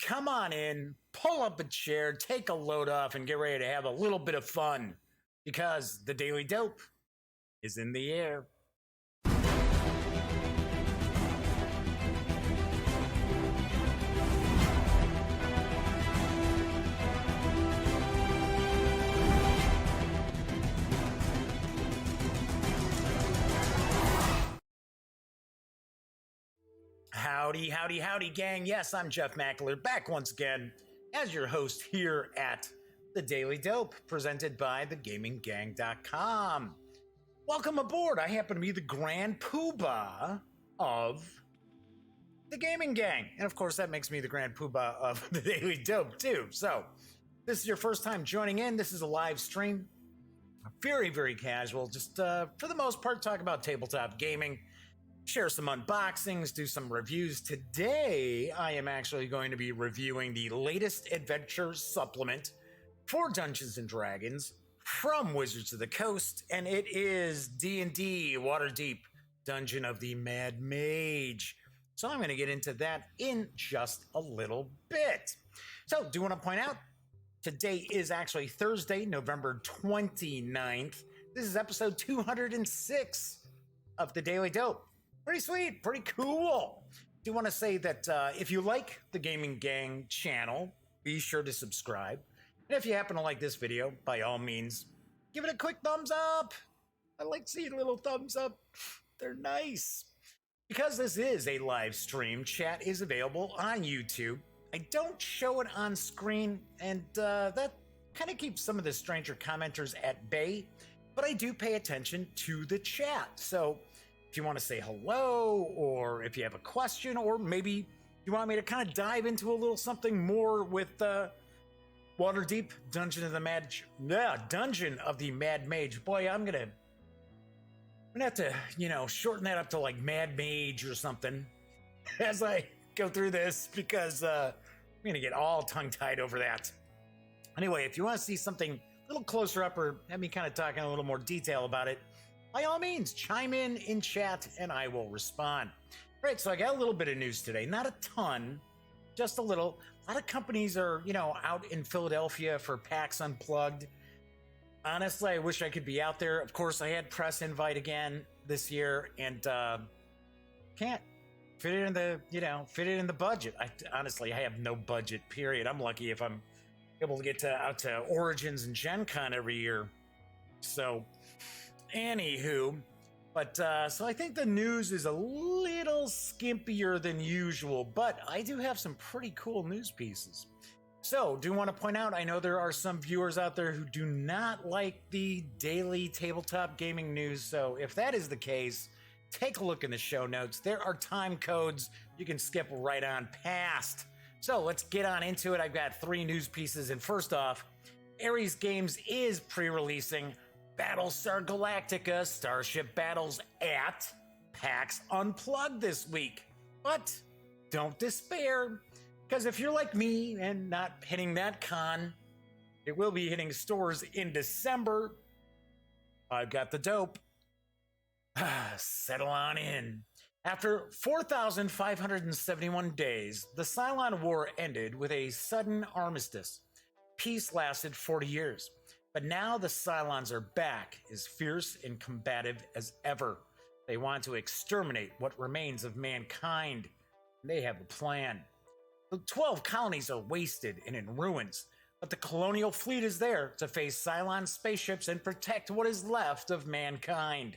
come on in, pull up a chair, take a load off, and get ready to have a little bit of fun because the Daily Dope is in the air. Howdy, howdy, howdy, gang. Yes, I'm Jeff Mackler, back once again as your host here at The Daily Dope, presented by thegaminggang.com. Welcome aboard. I happen to be the grand poobah of the Gaming Gang. And of course, that makes me the grand poobah of The Daily Dope, too. So, this is your first time joining in. This is a live stream. Very, very casual. Just, for the most part, talk about tabletop gaming. Share some unboxings, do some reviews. Today, I am actually going to be reviewing the latest adventure supplement for Dungeons & Dragons from Wizards of the Coast, and it is D&D Waterdeep, Dungeon of the Mad Mage. So I'm going to get into that in just a little bit. So, do want to point out, today is actually Thursday, November 29th. This is episode 206 of The Daily Dope. Pretty sweet, pretty cool. Do want to say that if you like the Gaming Gang channel, be sure to subscribe. And if you happen to like this video, by all means, give it a quick thumbs up. I like seeing little thumbs up. They're nice. Because this is a live stream, chat is available on YouTube. I don't show it on screen, and that kind of keeps some of the stranger commenters at bay, but I do pay attention to the chat. So if you want to say hello, or if you have a question, or maybe you want me to kind of dive into a little something more with Waterdeep, Dungeon of the Mad Mage. Boy, I'm gonna have to, shorten that up to like Mad Mage or something as I go through this, because I'm gonna get all tongue-tied over that. Anyway, if you want to see something a little closer up, or have me kind of talk in a little more detail about it, by all means, chime in chat and I will respond. All right, so I got a little bit of news today. Not a ton, just a little. A lot of companies are, out in Philadelphia for PAX Unplugged. Honestly, I wish I could be out there. Of course, I had press invite again this year, and can't fit it in the budget. Honestly, I have no budget, period. I'm lucky if I'm able to get out to Origins and Gen Con every year. So, anywho, but so I think the news is a little skimpier than usual, but I do have some pretty cool news pieces. So, do want to point out, I know there are some viewers out there who do not like the daily tabletop gaming news, so if that is the case, take a look in the show notes. There are time codes you can skip right on past. So, let's get on into it. I've got 3 news pieces, and first off, Ares Games is pre-releasing Battlestar Galactica Starship Battles at PAX Unplugged this week. But don't despair, because if you're like me and not hitting that con, it will be hitting stores in December. I've got the dope. Settle on in. After 4,571 days, the Cylon War ended with a sudden armistice. Peace lasted 40 years. But now the Cylons are back, as fierce and combative as ever. They want to exterminate what remains of mankind. They have a plan. The 12 colonies are wasted and in ruins, but the colonial fleet is there to face Cylon spaceships and protect what is left of mankind.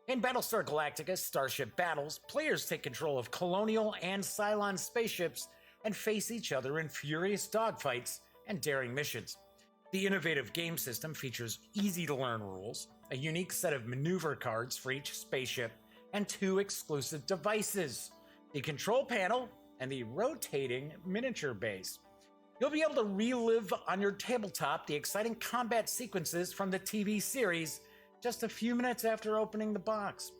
In Battlestar Galactica Starship Battles, players take control of colonial and Cylon spaceships and face each other in furious dogfights and daring missions. The innovative game system features easy-to-learn rules, a unique set of maneuver cards for each spaceship, and 2 exclusive devices, the control panel and the rotating miniature base. You'll be able to relive on your tabletop the exciting combat sequences from the TV series just a few minutes after opening the box.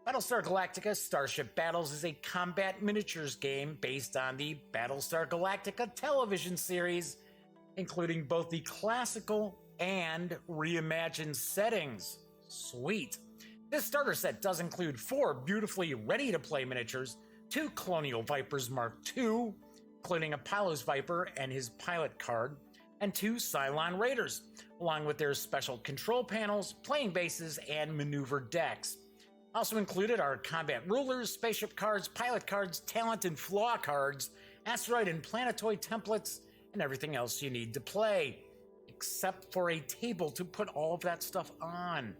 Battlestar Galactica Starship Battles is a combat miniatures game based on the Battlestar Galactica television series, including both the classical and reimagined settings. Sweet. This starter set does include 4 beautifully ready-to-play miniatures, 2 Colonial Vipers Mark II, including Apollo's Viper and his pilot card, and 2 Cylon Raiders, along with their special control panels, playing bases, and maneuver decks. Also included are combat rulers, spaceship cards, pilot cards, talent and flaw cards, asteroid and planetoid templates, and everything else you need to play, except for a table to put all of that stuff on.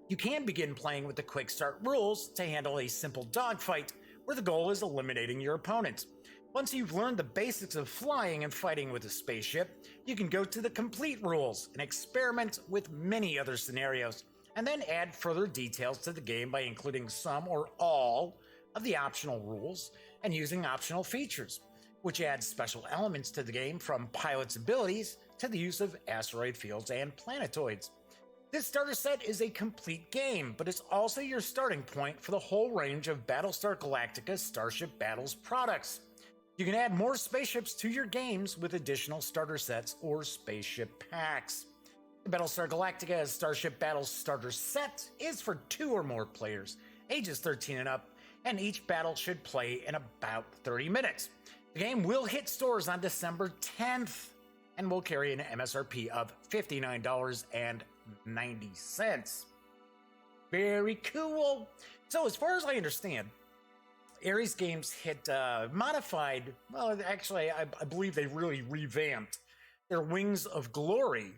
You can begin playing with the quick start rules to handle a simple dogfight, where the goal is eliminating your opponent. Once you've learned the basics of flying and fighting with a spaceship, you can go to the complete rules and experiment with many other scenarios, and then add further details to the game by including some or all of the optional rules and using optional features, which adds special elements to the game, from pilot's abilities to the use of asteroid fields and planetoids. This starter set is a complete game, but it's also your starting point for the whole range of Battlestar Galactica Starship Battles products. You can add more spaceships to your games with additional starter sets or spaceship packs. The Battlestar Galactica Starship Battles starter set is for 2 or more players, ages 13 and up, and each battle should play in about 30 minutes. The game will hit stores on December 10th and will carry an MSRP of $59.90. Very cool. So as far as I understand, Ares Games hit modified, well, actually, I believe they really revamped their Wings of Glory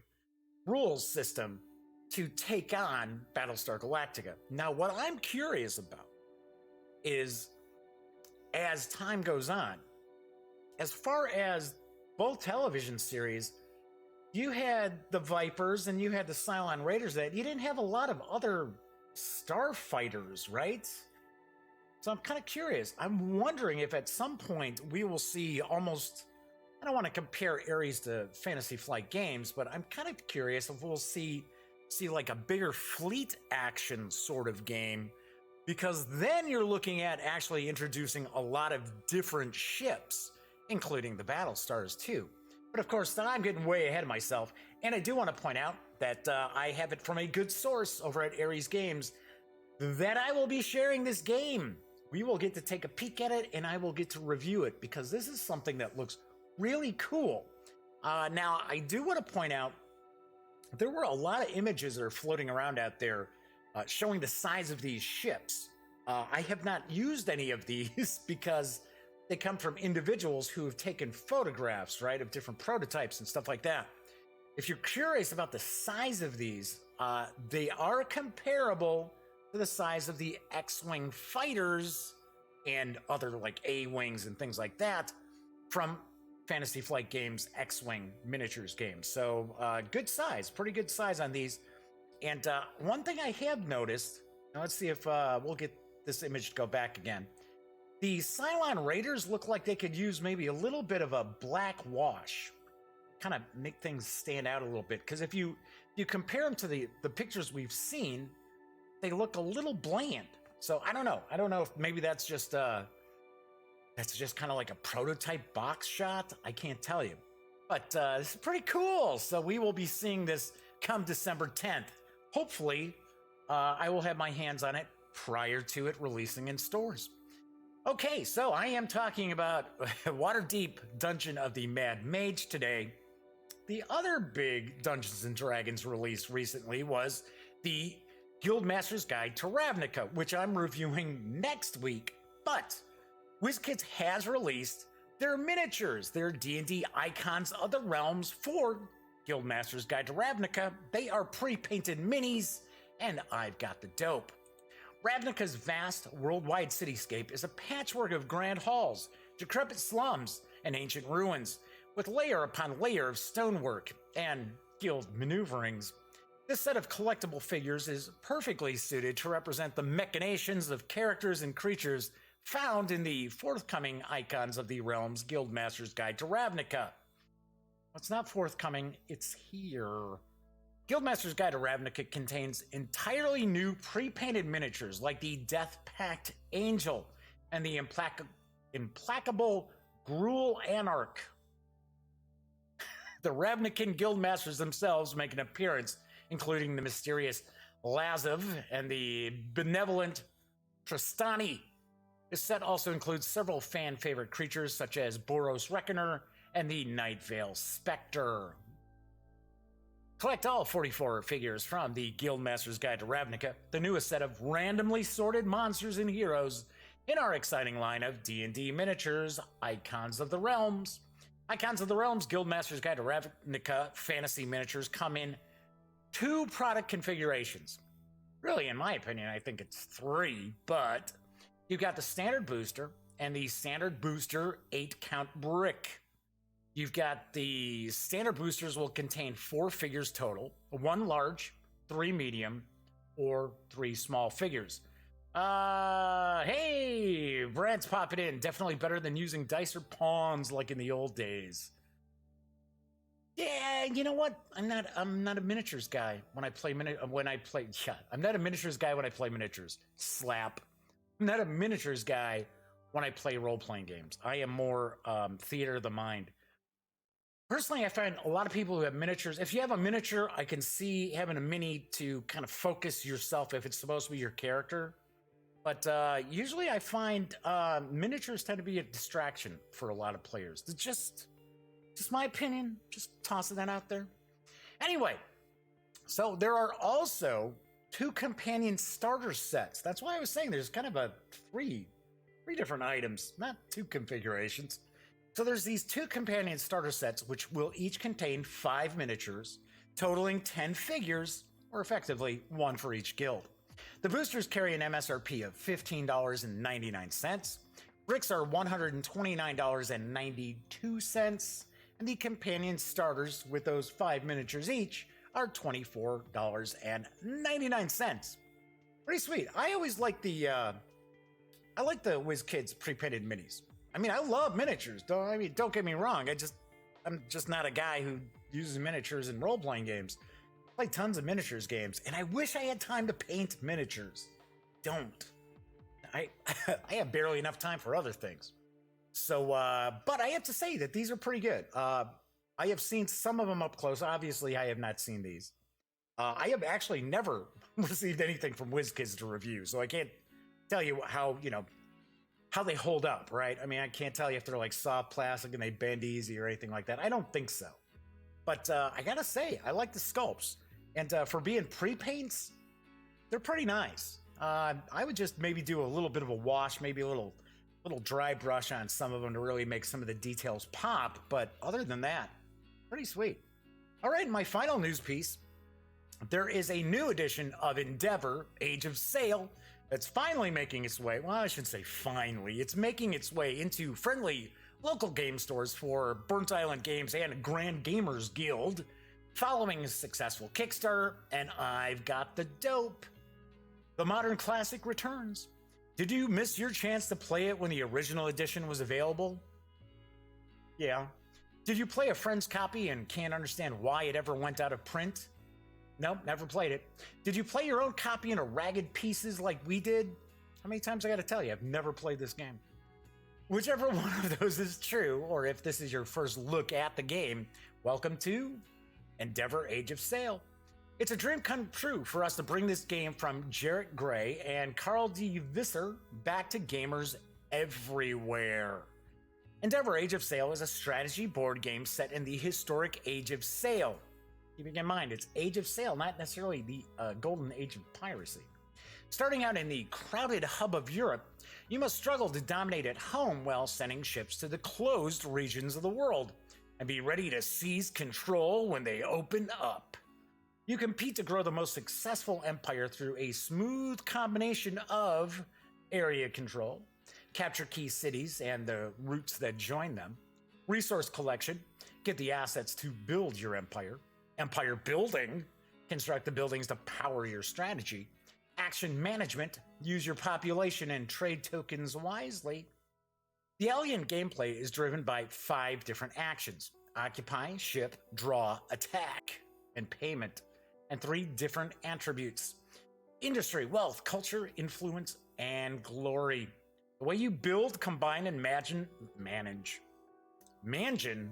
rules system to take on Battlestar Galactica. Now, what I'm curious about is, as time goes on, as far as both television series, you had the Vipers and you had the Cylon Raiders, that you didn't have a lot of other starfighters, right? So I'm kind of curious. I'm wondering if at some point we will see almost, I don't want to compare Ares to Fantasy Flight Games, but I'm kind of curious if we'll see like a bigger fleet action sort of game, because then you're looking at actually introducing a lot of different ships, including the battle stars too. But of course, I'm getting way ahead of myself, and I do want to point out that I have it from a good source over at Ares Games that I will be sharing this game. We will get to take a peek at it, and I will get to review it, because this is something that looks really cool. Now, I do want to point out, there were a lot of images that are floating around out there showing the size of these ships. I have not used any of these because they come from individuals who have taken photographs, right, of different prototypes and stuff like that. If you're curious about the size of these, they are comparable to the size of the X-Wing fighters and other like A-Wings and things like that from Fantasy Flight Games X-Wing miniatures games. So good size, pretty good size on these. And one thing I have noticed, now let's see if we'll get this image to go back again. The Cylon Raiders look like they could use maybe a little bit of a black wash, kind of make things stand out a little bit. Because if you compare them to the pictures we've seen, they look a little bland. So I don't know. I don't know if maybe that's just kind of like a prototype box shot. I can't tell you. But this is pretty cool. So we will be seeing this come December 10th. Hopefully, I will have my hands on it prior to it releasing in stores. Okay, so I am talking about Waterdeep Dungeon of the Mad Mage today. The other big Dungeons & Dragons release recently was the Guildmaster's Guide to Ravnica, which I'm reviewing next week. But WizKids has released their miniatures, their D&D Icons of the Realms for Guildmaster's Guide to Ravnica. They are pre-painted minis, and I've got the dope. Ravnica's vast worldwide cityscape is a patchwork of grand halls, decrepit slums, and ancient ruins, with layer upon layer of stonework and guild maneuverings. This set of collectible figures is perfectly suited to represent the machinations of characters and creatures found in the forthcoming Icons of the Realms Guildmaster's Guide to Ravnica. It's not forthcoming, it's here. Guildmaster's Guide to Ravnica contains entirely new pre-painted miniatures like the Death Pact Angel and the implacable Gruul Anarch. The Ravnican Guildmasters themselves make an appearance, including the mysterious Lazov and the benevolent Tristani. This set also includes several fan-favorite creatures such as Boros Reckoner and the Nightvale Spectre. Collect all 44 figures from the Guildmaster's Guide to Ravnica, the newest set of randomly sorted monsters and heroes in our exciting line of D&D miniatures, Icons of the Realms. Icons of the Realms Guildmaster's Guide to Ravnica fantasy miniatures come in 2 product configurations. Really, in my opinion, I think it's 3, but you've got the standard booster and the standard booster 8-count brick. You've got the standard boosters will contain 4 figures total, 1 large, 3 medium, or 3 small figures. Hey, Brad's popping in. Definitely better than using dice or pawns like in the old days. Yeah, you know what? I'm not a miniatures guy when I play I'm not a miniatures guy when I play miniatures. Slap. I'm not a miniatures guy when I play role-playing games. I am more theater of the mind. Personally, I find a lot of people who have miniatures, if you have a miniature, I can see having a mini to kind of focus yourself if it's supposed to be your character. But usually I find miniatures tend to be a distraction for a lot of players. It's just my opinion, just tossing that out there. Anyway, so there are also 2 companion starter sets. That's why I was saying there's kind of a three different items, not 2 configurations. So there's these 2 companion starter sets, which will each contain 5 miniatures, totaling 10 figures, or effectively 1 for each guild. The boosters carry an MSRP of $15.99. Bricks are $129.92, and the companion starters with those 5 miniatures each are $24.99. Pretty sweet. I always like the WizKids pre-painted minis. I mean, I love miniatures. Don't get me wrong. I'm just not a guy who uses miniatures in role-playing games. I play tons of miniatures games, and I wish I had time to paint miniatures. Don't. I have barely enough time for other things. So, but I have to say that these are pretty good. I have seen some of them up close. Obviously, I have not seen these. I have actually never received anything from WizKids to review, so I can't tell you how they hold up, right? I mean, I can't tell you if they're like soft plastic and they bend easy or anything like that. I don't think so. But I gotta say, I like the sculpts. And for being pre-paints, they're pretty nice. I would just maybe do a little bit of a wash, maybe a little dry brush on some of them to really make some of the details pop. But other than that, pretty sweet. All right, my final news piece. There is a new edition of Endeavor, Age of Sail, that's finally making its way. Well, I shouldn't say finally. It's making its way into friendly local game stores for Burnt Island Games and Grand Gamers Guild, following a successful Kickstarter, and I've got the dope. The modern classic returns. Did you miss your chance to play it when the original edition was available? Yeah. Did you play a friend's copy and can't understand why it ever went out of print? Nope, never played it. Did you play your own copy into ragged pieces like we did? How many times I gotta tell you, I've never played this game. Whichever one of those is true, or if this is your first look at the game, welcome to Endeavor Age of Sail. It's a dream come true for us to bring this game from Jarrett Gray and Carl D. Visser back to gamers everywhere. Endeavor Age of Sail is a strategy board game set in the historic Age of Sail. Keeping in mind, it's Age of Sail, not necessarily the golden age of piracy. Starting out in the crowded hub of Europe, you must struggle to dominate at home while sending ships to the closed regions of the world, and be ready to seize control when they open up. You compete to grow the most successful empire through a smooth combination of area control, capture key cities and the routes that join them, resource collection, get the assets to build your empire building, construct the buildings to power your strategy, action management, use your population and trade tokens wisely. The alien gameplay is driven by 5 different actions: occupy, ship, draw, attack, and payment, and 3 different attributes: industry, wealth, culture, influence, and glory. The way you build, combine, and manage. Mansion?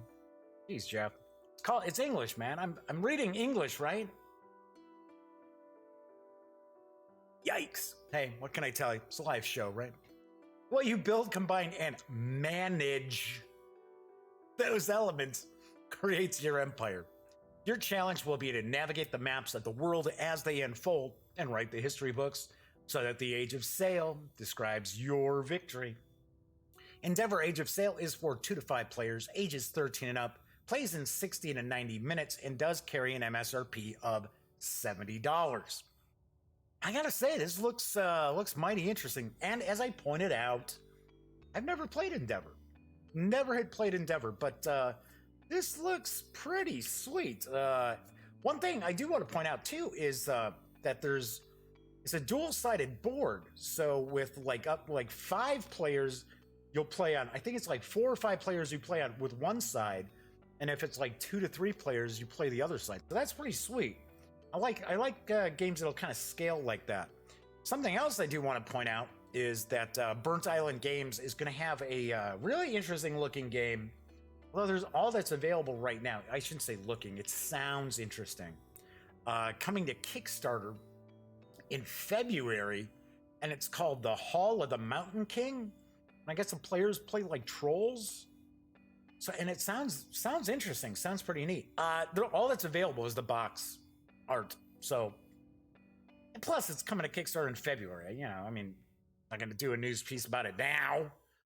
Jeez, Jeff. It's English, man. I'm reading English, right? Yikes. Hey, what can I tell you? It's a live show, right? What you build, combine, and manage those elements creates your empire. Your challenge will be to navigate the maps of the world as they unfold and write the history books so that the Age of Sail describes your victory. Endeavor Age of Sail is for 2 to 5 players, ages 13 and up, plays in 60 to 90 minutes, and does carry an MSRP of $70. I gotta say, this looks mighty interesting. And as I pointed out, I've never played Endeavor. Never had played Endeavor, but this looks pretty sweet. One thing I do want to point out too is that it's a dual-sided board. So with like 5 players, you'll play on. I think it's like 4 or 5 players you play on with one side, and if it's like 2 to 3 players, you play the other side. So that's pretty sweet. I like games that'll kind of scale like that. Something else I do want to point out is that Burnt Island Games is going to have a really interesting looking game. Well, there's all that's available right now. I shouldn't say looking. It sounds interesting. Coming to Kickstarter in February, and it's called The Hall of the Mountain King. And I guess the players play like trolls. So, and it sounds interesting. Sounds pretty neat. All that's available is the box art. So, and plus it's coming to Kickstarter in February. You know, I mean, I'm not going to do a news piece about it now.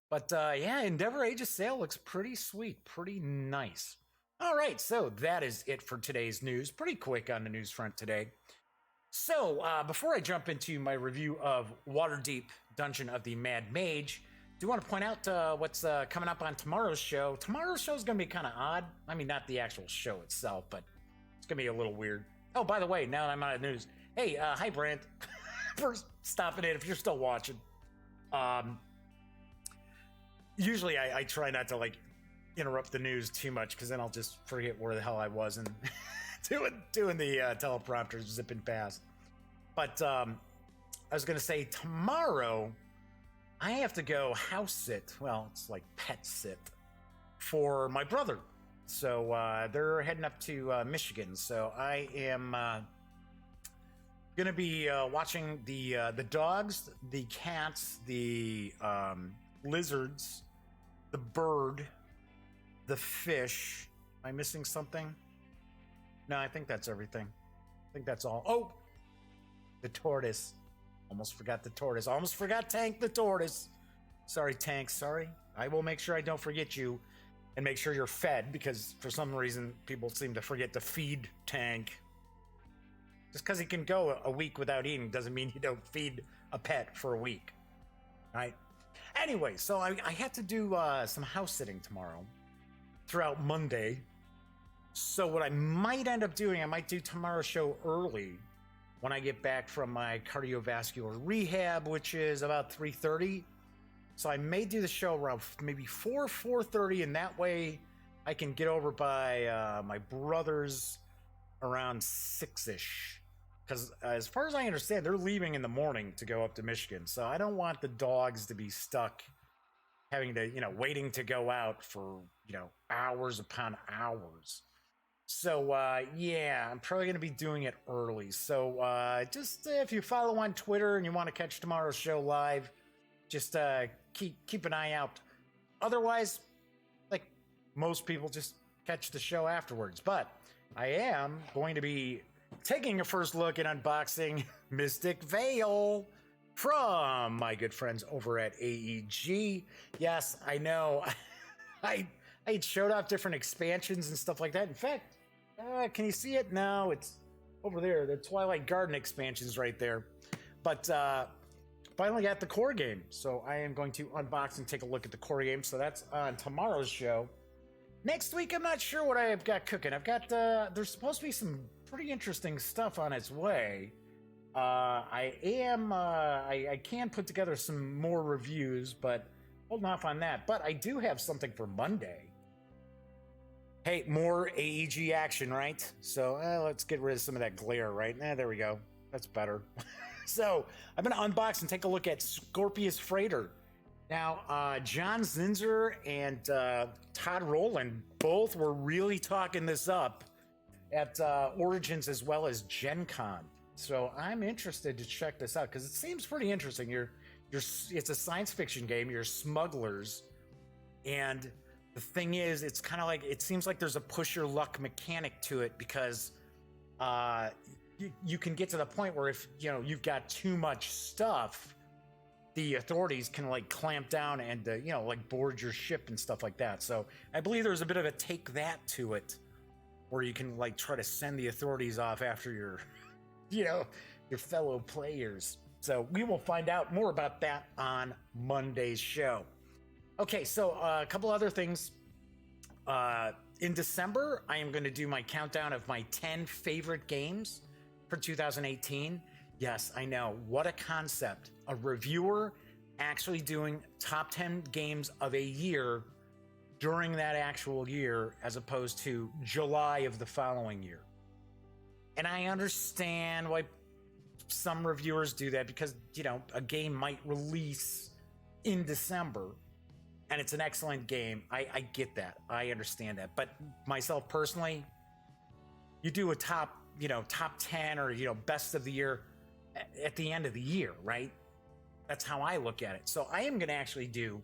But yeah, Endeavor Age of Sail looks pretty sweet, pretty nice. All right, so that is it for today's news. Pretty quick on the news front today. So before I jump into my review of Waterdeep Dungeon of the Mad Mage, I do want to point out what's coming up on tomorrow's show. Tomorrow's show is going to be kind of odd. I mean, not the actual show itself, but it's going to be a little weird. Oh, by the way, now that I'm out of news, hey, hi, Brent. First, stopping in if you're still watching. Usually I try not to like interrupt the news too much because then I'll just forget where the hell I was and doing the teleprompter zipping past. But I was going to say tomorrow I have to go house sit. Well, it's like pet sit for my brother. So they're heading up to Michigan. So I am going to be watching the dogs, the cats, the lizards, the bird, the fish. Am I missing something? No, I think that's everything. I think that's all. Oh, the tortoise. Almost forgot the tortoise. Almost forgot Tank the tortoise. Sorry, Tank. Sorry. I will make sure I don't forget you and make sure you're fed because for some reason people seem to forget to feed Tank. Just because he can go a week without eating doesn't mean you don't feed a pet for a week. Right? Anyway, so I have to do some house sitting tomorrow throughout Monday. So what I might end up doing, I might do tomorrow's show early when I get back from my cardiovascular rehab, which is about 3:30. So I may do the show around maybe 4:30, and that way I can get over by my brother's around 6-ish. Because as far as I understand, they're leaving in the morning to go up to Michigan. So I don't want the dogs to be stuck having to, waiting to go out for, hours upon hours. So, yeah, I'm probably going to be doing it early. So just if you follow on Twitter and you want to catch tomorrow's show live, just keep an eye out. Otherwise, like most people, just catch the show afterwards. But I am going to be taking a first look at unboxing Mystic Veil from my good friends over at AEG. Yes, I know. I showed off different expansions and stuff like that. In fact, can you see it? No, it's over there. The Twilight Garden expansion's right there. But finally got the core game. So I am going to unbox and take a look at the core game. So that's on tomorrow's show. Next week, I'm not sure what I've got cooking. I've got, there's supposed to be some pretty interesting stuff on its way. I can put together some more reviews, but holding off on that. But I do have something for Monday. Hey, more AEG action, right? So let's get rid of some of that glare, right? There we go. That's better. So I'm going to unbox and take a look at Scorpius Freighter. Now, John Zinzer and Todd Rowland both were really talking this up at Origins as well as Gen Con. So I'm interested to check this out because it seems pretty interesting. You're it's a science fiction game. You're smugglers, and the thing is, it's kind of like, it seems like there's a push your luck mechanic to it, because you can get to the point where if you've got too much stuff, the authorities can like clamp down and like board your ship and stuff like that. So I believe there's a bit of a take that to it, where you can like try to send the authorities off after your your fellow players. So we will find out more about that on Monday's show. Okay, so a couple other things. In December, I am going to do my countdown of my 10 favorite games for 2018. Yes, I know. What a concept. A reviewer actually doing top 10 games of a year during that actual year, as opposed to July of the following year. And I understand why some reviewers do that, because a game might release in December and it's an excellent game. I get that. I understand that. But myself personally, you do a top 10 or best of the year at the end of the year, right? That's how I look at it. So I am going to actually do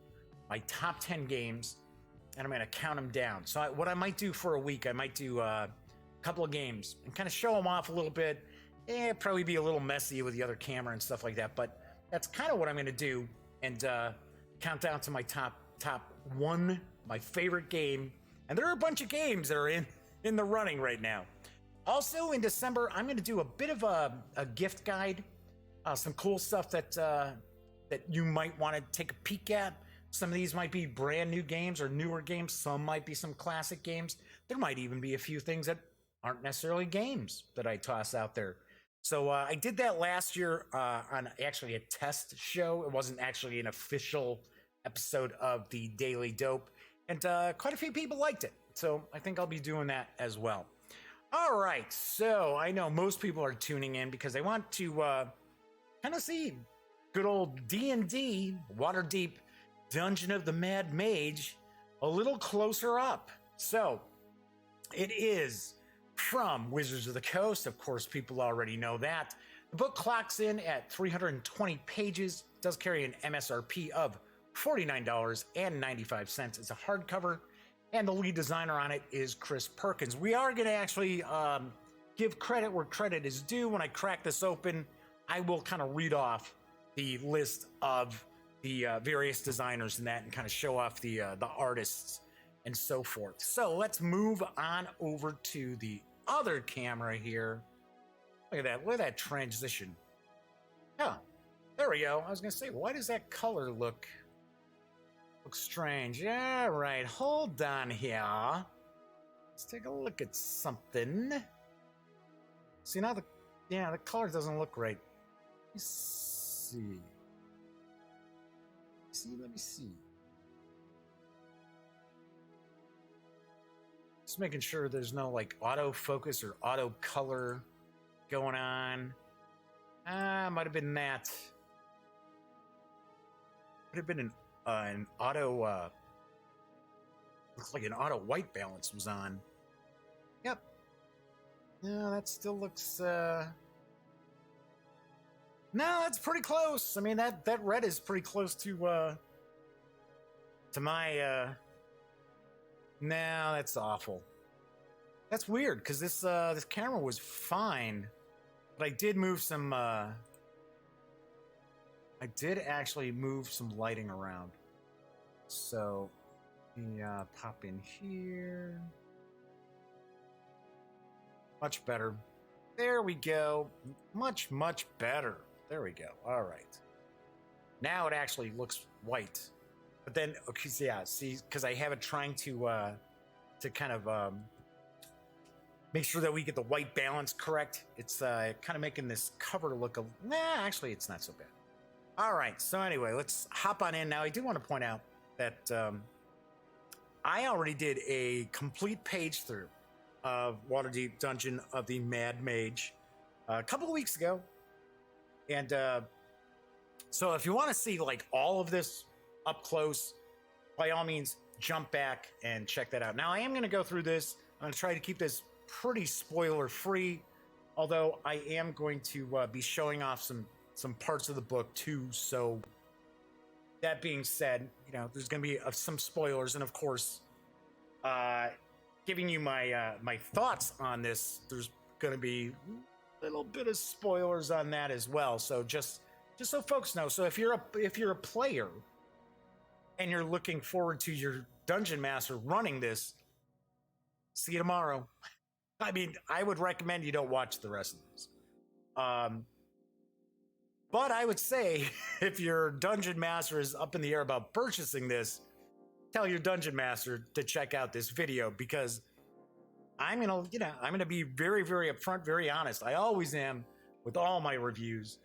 my top 10 games, and I'm going to count them down. So what I might do for a week, I might do a couple of games and kind of show them off a little bit. It'd probably be a little messy with the other camera and stuff like that, but that's kind of what I'm going to do, and count down to my top one, my favorite game. And there are a bunch of games that are in the running right now. Also in December, I'm going to do a bit of a gift guide, some cool stuff that you might want to take a peek at. Some of these might be brand new games or newer games. Some might be some classic games. There might even be a few things that aren't necessarily games that I toss out there. So I did that last year on actually a test show. It wasn't actually an official episode of the Daily Dope, and quite a few people liked it. So I think I'll be doing that as well. All right, so I know most people are tuning in because they want to kind of see good old D&D Waterdeep Dungeon of the Mad Mage a little closer up. So it is from Wizards of the Coast. Of course, people already know that. The book clocks in at 320 pages, does carry an MSRP of $49.95. It's a hardcover, and the lead designer on it is Chris Perkins. We are going to actually give credit where credit is due. When I crack this open, I will kind of read off the list of the various designers in that and kind of show off the artists and so forth. So let's move on over to the other camera here. Look at that transition. Oh, there we go. I was gonna say, why does that color look strange? Yeah, right. Hold on here. Let's take a look at something. See, now the color doesn't look right. Let me see. Let me see. Just making sure there's no like autofocus or auto color going on. Might have been that. Could have been an auto. Looks like an auto white balance was on. Yep. No, that still looks. No, that's pretty close. I mean, that red is pretty close to my. No, that's awful. That's weird because this camera was fine, but I did move some. I did actually move some lighting around. So, pop in here. Much better. There we go. Much better. There we go. All right. Now it actually looks white. But then, okay, so yeah, see, because I have it trying to kind of make sure that we get the white balance correct. It's kind of making this cover look actually, it's not so bad. All right, so anyway, let's hop on in now. I do want to point out that I already did a complete page through of Waterdeep Dungeon of the Mad Mage a couple of weeks ago. And so if you want to see like all of this up close, by all means, jump back and check that out. Now, I am going to go through this. I'm going to try to keep this pretty spoiler-free, although I am going to be showing off some parts of the book too, so that being said, there's going to be some spoilers, and of course, giving you my thoughts on this. There's going to be a little bit of spoilers on that as well. So just so folks know. So if you're a player and you're looking forward to your dungeon master running this, see you tomorrow. I mean, I would recommend you don't watch the rest of this. But I would say if your dungeon master is up in the air about purchasing this, tell your dungeon master to check out this video, because I'm gonna be very, very upfront, very honest. I always am with all my reviews.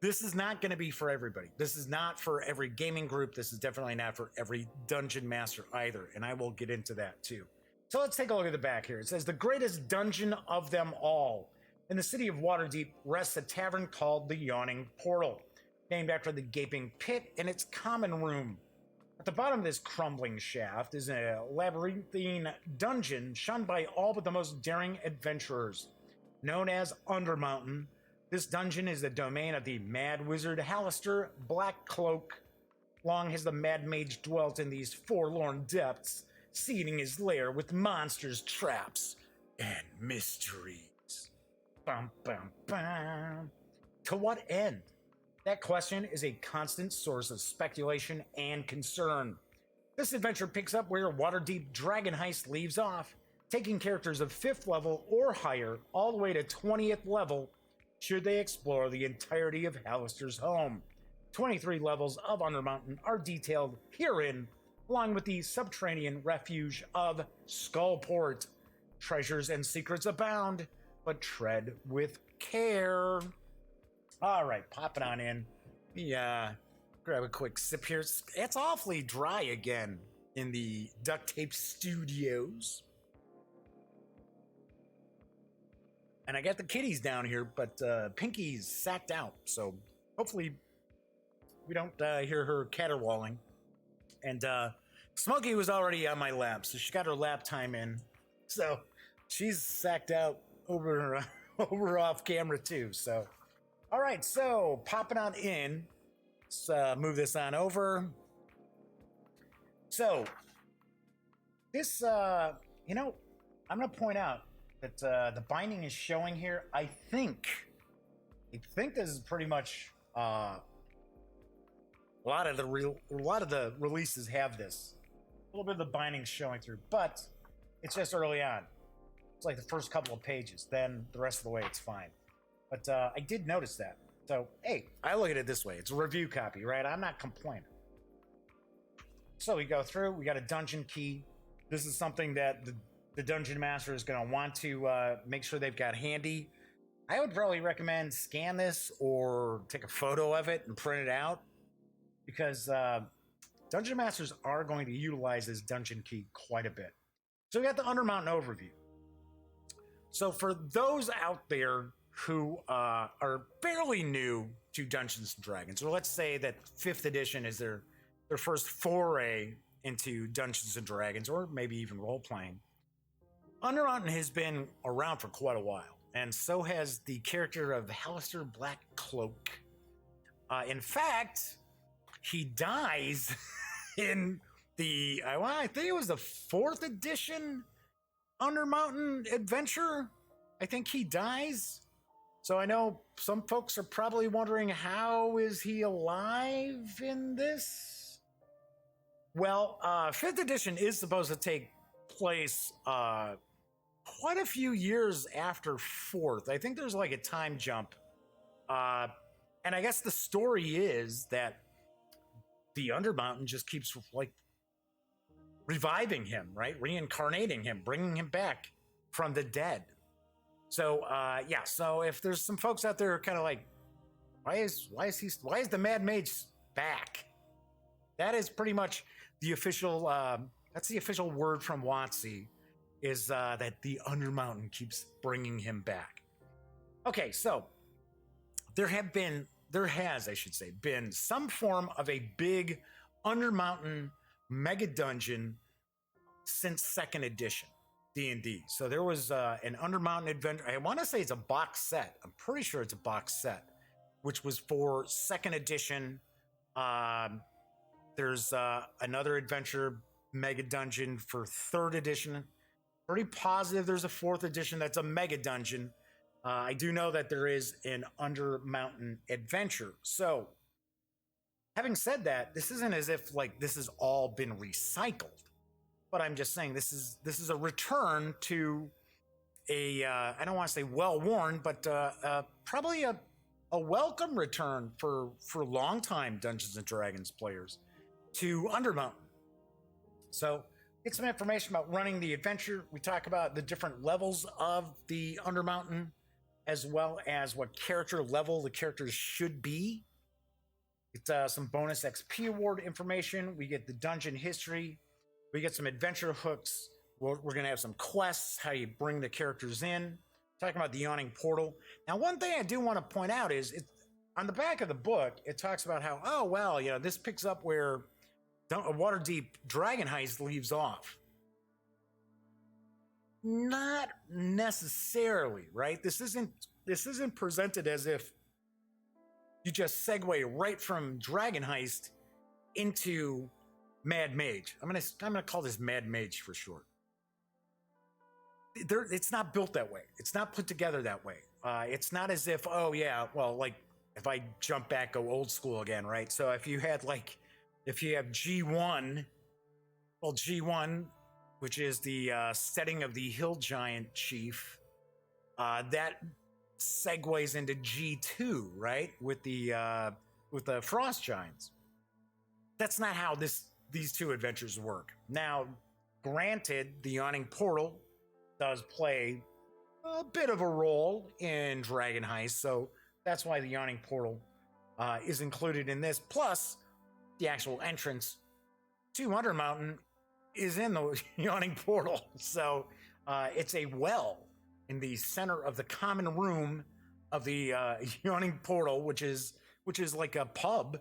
This is not going to be for everybody. This is not for every gaming group. This is definitely not for every dungeon master either, and I will get into that too. So let's take a look at the back here. It says, the greatest dungeon of them all. In the city of Waterdeep rests a tavern called the Yawning Portal, named after the gaping pit in its common room. At the bottom of this crumbling shaft is a labyrinthine dungeon shunned by all but the most daring adventurers. Known as Undermountain, this dungeon is the domain of the mad wizard Hallister Blackcloak. Long has the Mad Mage dwelt in these forlorn depths, seeding his lair with monsters, traps, and mysteries. Bum, bum, bum. To what end? That question is a constant source of speculation and concern. This adventure picks up where Waterdeep Dragon Heist leaves off, taking characters of 5th level or higher all the way to 20th level should they explore the entirety of Hallister's home. 23 levels of Undermountain are detailed herein, along with the subterranean refuge of Skullport. Treasures and secrets abound, but tread with care. All right, pop it on in. Grab a quick sip here. It's awfully dry again in the Duct Tape Studios. And I got the kitties down here, but Pinky's sacked out, so hopefully we don't hear her caterwauling. And Smokey was already on my lap, so she got her lap time in. So she's sacked out over off camera too. So, all right, so popping on in. Let's move this on over. So this, I'm going to point out that the binding is showing here. I think this is pretty much a lot of the releases have this. A little bit of the binding showing through, but it's just early on. It's like the first couple of pages. Then the rest of the way, it's fine. But I did notice that. So, hey, I look at it this way. It's a review copy, right? I'm not complaining. So we go through. We got a dungeon key. This is something that the dungeon master is going to want to make sure they've got handy. I would probably recommend scan this or take a photo of it and print it out, because dungeon masters are going to utilize this dungeon key quite a bit. So we got the Undermountain overview. So for those out there who are fairly new to Dungeons and Dragons, or let's say that 5th edition is their first foray into Dungeons and Dragons, or maybe even role-playing, Undermountain has been around for quite a while, and so has the character of Hallister Blackcloak. In fact, he dies in the, I think it was the 4th edition Undermountain adventure. I think he dies. So I know some folks are probably wondering, how is he alive in this? Well, 5th edition is supposed to take place quite a few years after 4th. I think there's like a time jump. And I guess the story is that the Undermountain just keeps like reviving him, right? Reincarnating him, bringing him back from the dead. So, so if there's some folks out there kind of like, why is the Mad Mage back? That is pretty much the official, that's the official word from WotC, is that the Undermountain keeps bringing him back. Okay, so there has, I should say, been some form of a big Undermountain mega dungeon since 2nd edition D&D. So there was an Undermountain adventure. I want to say it's a box set. I'm pretty sure it's a box set, which was for 2nd edition Um, there's another adventure mega dungeon for 3rd edition. Pretty positive there's a 4th edition that's a mega dungeon. I do know that there is an Under Mountain adventure. So, having said that, this isn't as if like this has all been recycled, but I'm just saying this is a return to a I don't want to say well worn, but probably a welcome return for longtime Dungeons and Dragons players to Undermountain. So get some information about running the adventure. We talk about the different levels of the Undermountain, as well as what character level the characters should be. It's some bonus XP award information. We get the dungeon history. We get some adventure hooks. We're going to have some quests, how you bring the characters in. Talking about the Yawning Portal. Now, one thing I do want to point out is on the back of the book, it talks about how, oh, well, you know, this picks up where Waterdeep Dragon Heist leaves off. Not necessarily, right? This isn't presented as if you just segue right from Dragon Heist into Mad Mage. I'm gonna call this Mad Mage for short. It's not built that way. It's not put together that way. It's not as if, oh yeah, well, like if I jump back, go old school again, right? So if you have G1, well, G1, which is the setting of the Hill Giant Chief, that segues into G2, right? With the Frost Giants. That's not how these two adventures work. Now, granted, the Yawning Portal does play a bit of a role in Dragon Heist, so that's why the Yawning Portal is included in this. Plus, the actual entrance to Undermountain is in the Yawning Portal, so it's a well in the center of the common room of the Yawning Portal, which is like a pub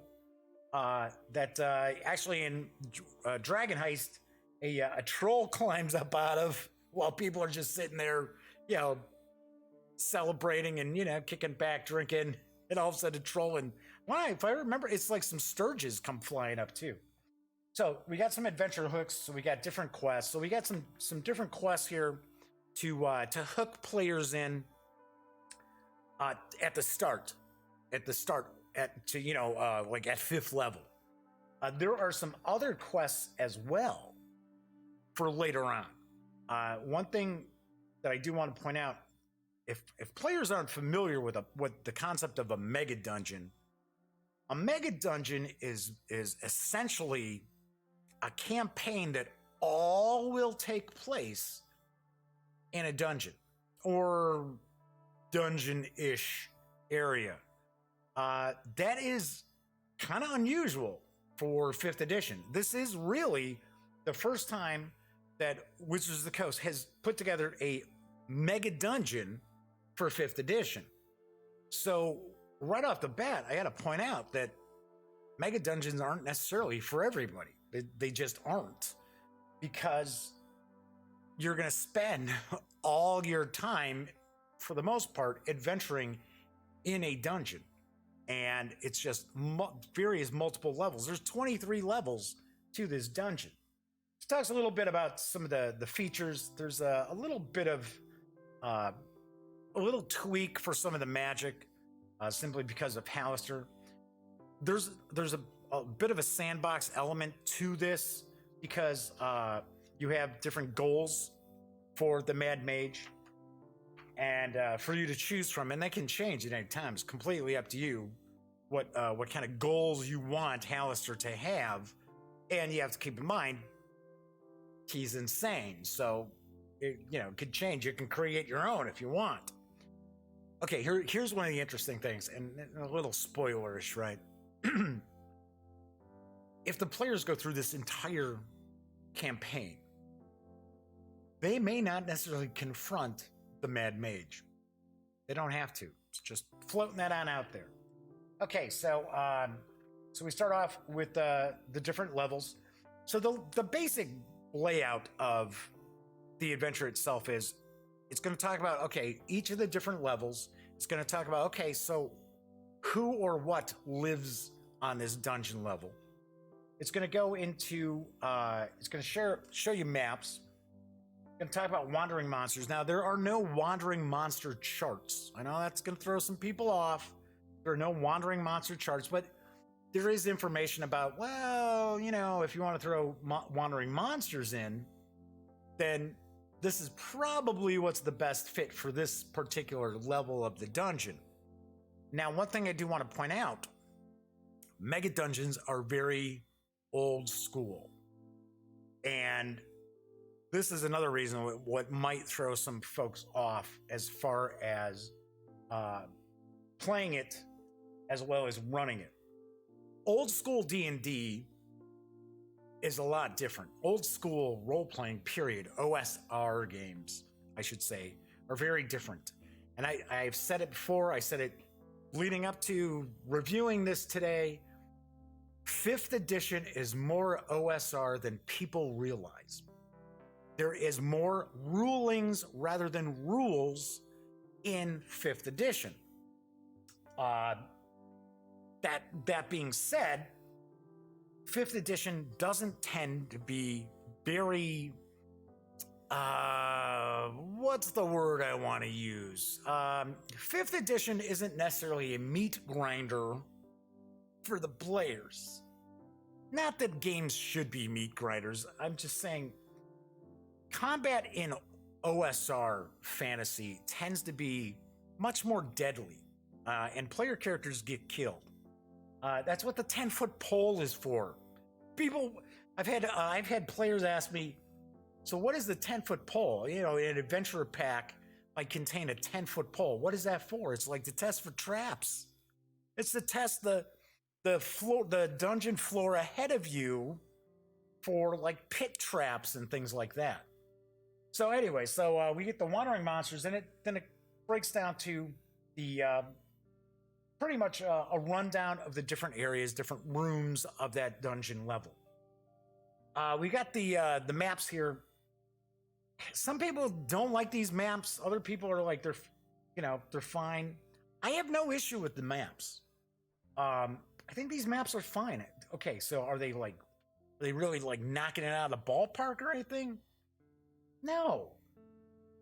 that actually in Dragon Heist a troll climbs up out of while people are just sitting there, you know, celebrating and, you know, kicking back, drinking, and all of a sudden a troll, and why, if I remember, it's like some sturges come flying up too. So we got some adventure hooks, so we got different quests. So we got some different quests here to hook players in at the start, like at 5th level. There are some other quests as well for later on. One thing that I do want to point out, if players aren't familiar with the concept of a mega dungeon is essentially a campaign that all will take place in a dungeon or dungeon-ish area. That is kind of unusual for 5th edition. This is really the first time that Wizards of the Coast has put together a mega dungeon for 5th edition. So right off the bat, I got to point out that mega dungeons aren't necessarily for everybody. They just aren't, because you're going to spend all your time, for the most part, adventuring in a dungeon. And it's just various multiple levels. There's 23 levels to this dungeon. It talks a little bit about some of the features. There's a little bit of a little tweak for some of the magic, simply because of Hallister. There's a bit of a sandbox element to this, because you have different goals for the Mad Mage, and for you to choose from, and they can change at any time. It's completely up to you what kind of goals you want Hallister to have, and you have to keep in mind he's insane, so it could change. You can create your own if you want. Okay, here's one of the interesting things, and a little spoilerish, right? If the players go through this entire campaign, they may not necessarily confront the Mad Mage. They don't have to. It's just floating that on out there. Okay, so we start off with the different levels. So the basic layout of the adventure itself is, it's going to talk about, okay, each of the different levels. It's going to talk about, okay, so who or what lives on this dungeon level. It's going to go into, it's going to show you maps. It's going to talk about wandering monsters. Now, there are no wandering monster charts. I know that's going to throw some people off. There are no wandering monster charts, but there is information about, well, you know, if you want to throw wandering monsters in, then this is probably what's the best fit for this particular level of the dungeon. Now, one thing I do want to point out, mega dungeons are very old school. And this is another reason what might throw some folks off as far as playing it as well as running it. Old school D&D is a lot different. Old school role-playing period, OSR games, I should say, are very different. And I've said it before, I said it leading up to reviewing this today. 5th edition is more OSR than people realize. There is more rulings rather than rules in 5th edition. That being said, 5th edition doesn't tend to be very, what's the word I want to use? 5th edition isn't necessarily a meat grinder for the players. Not that games should be meat grinders. I'm just saying combat in OSR fantasy tends to be much more deadly, and player characters get killed. That's what the 10-foot pole is for. People, I've had players ask me, so what is the 10-foot pole? You know, an adventurer pack might contain a 10-foot pole. What is that for? It's like to test for traps. It's to test the dungeon floor ahead of you for like pit traps and things like that. So anyway, we get the wandering monsters, and then it breaks down to the pretty much a rundown of the different areas, different rooms of that dungeon level. We got the maps here. Some people don't like these maps. Other people are like, they're fine. I have no issue with the maps. I think these maps are fine. Okay, so are they really like knocking it out of the ballpark or anything? No.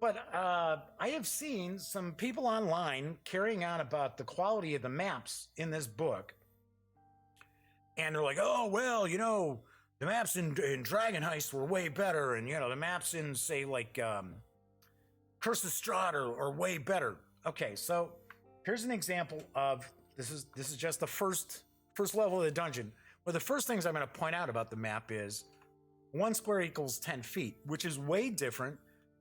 But I have seen some people online carrying on about the quality of the maps in this book. And they're like, oh, well, you know, the maps in Dragon Heist were way better. And, you know, the maps in, say, like Curse of Strahd are way better. Okay, so here's an example of, this is just the first level of the dungeon. Well, the first things I'm going to point out about the map is 1 square equals 10 feet, which is way different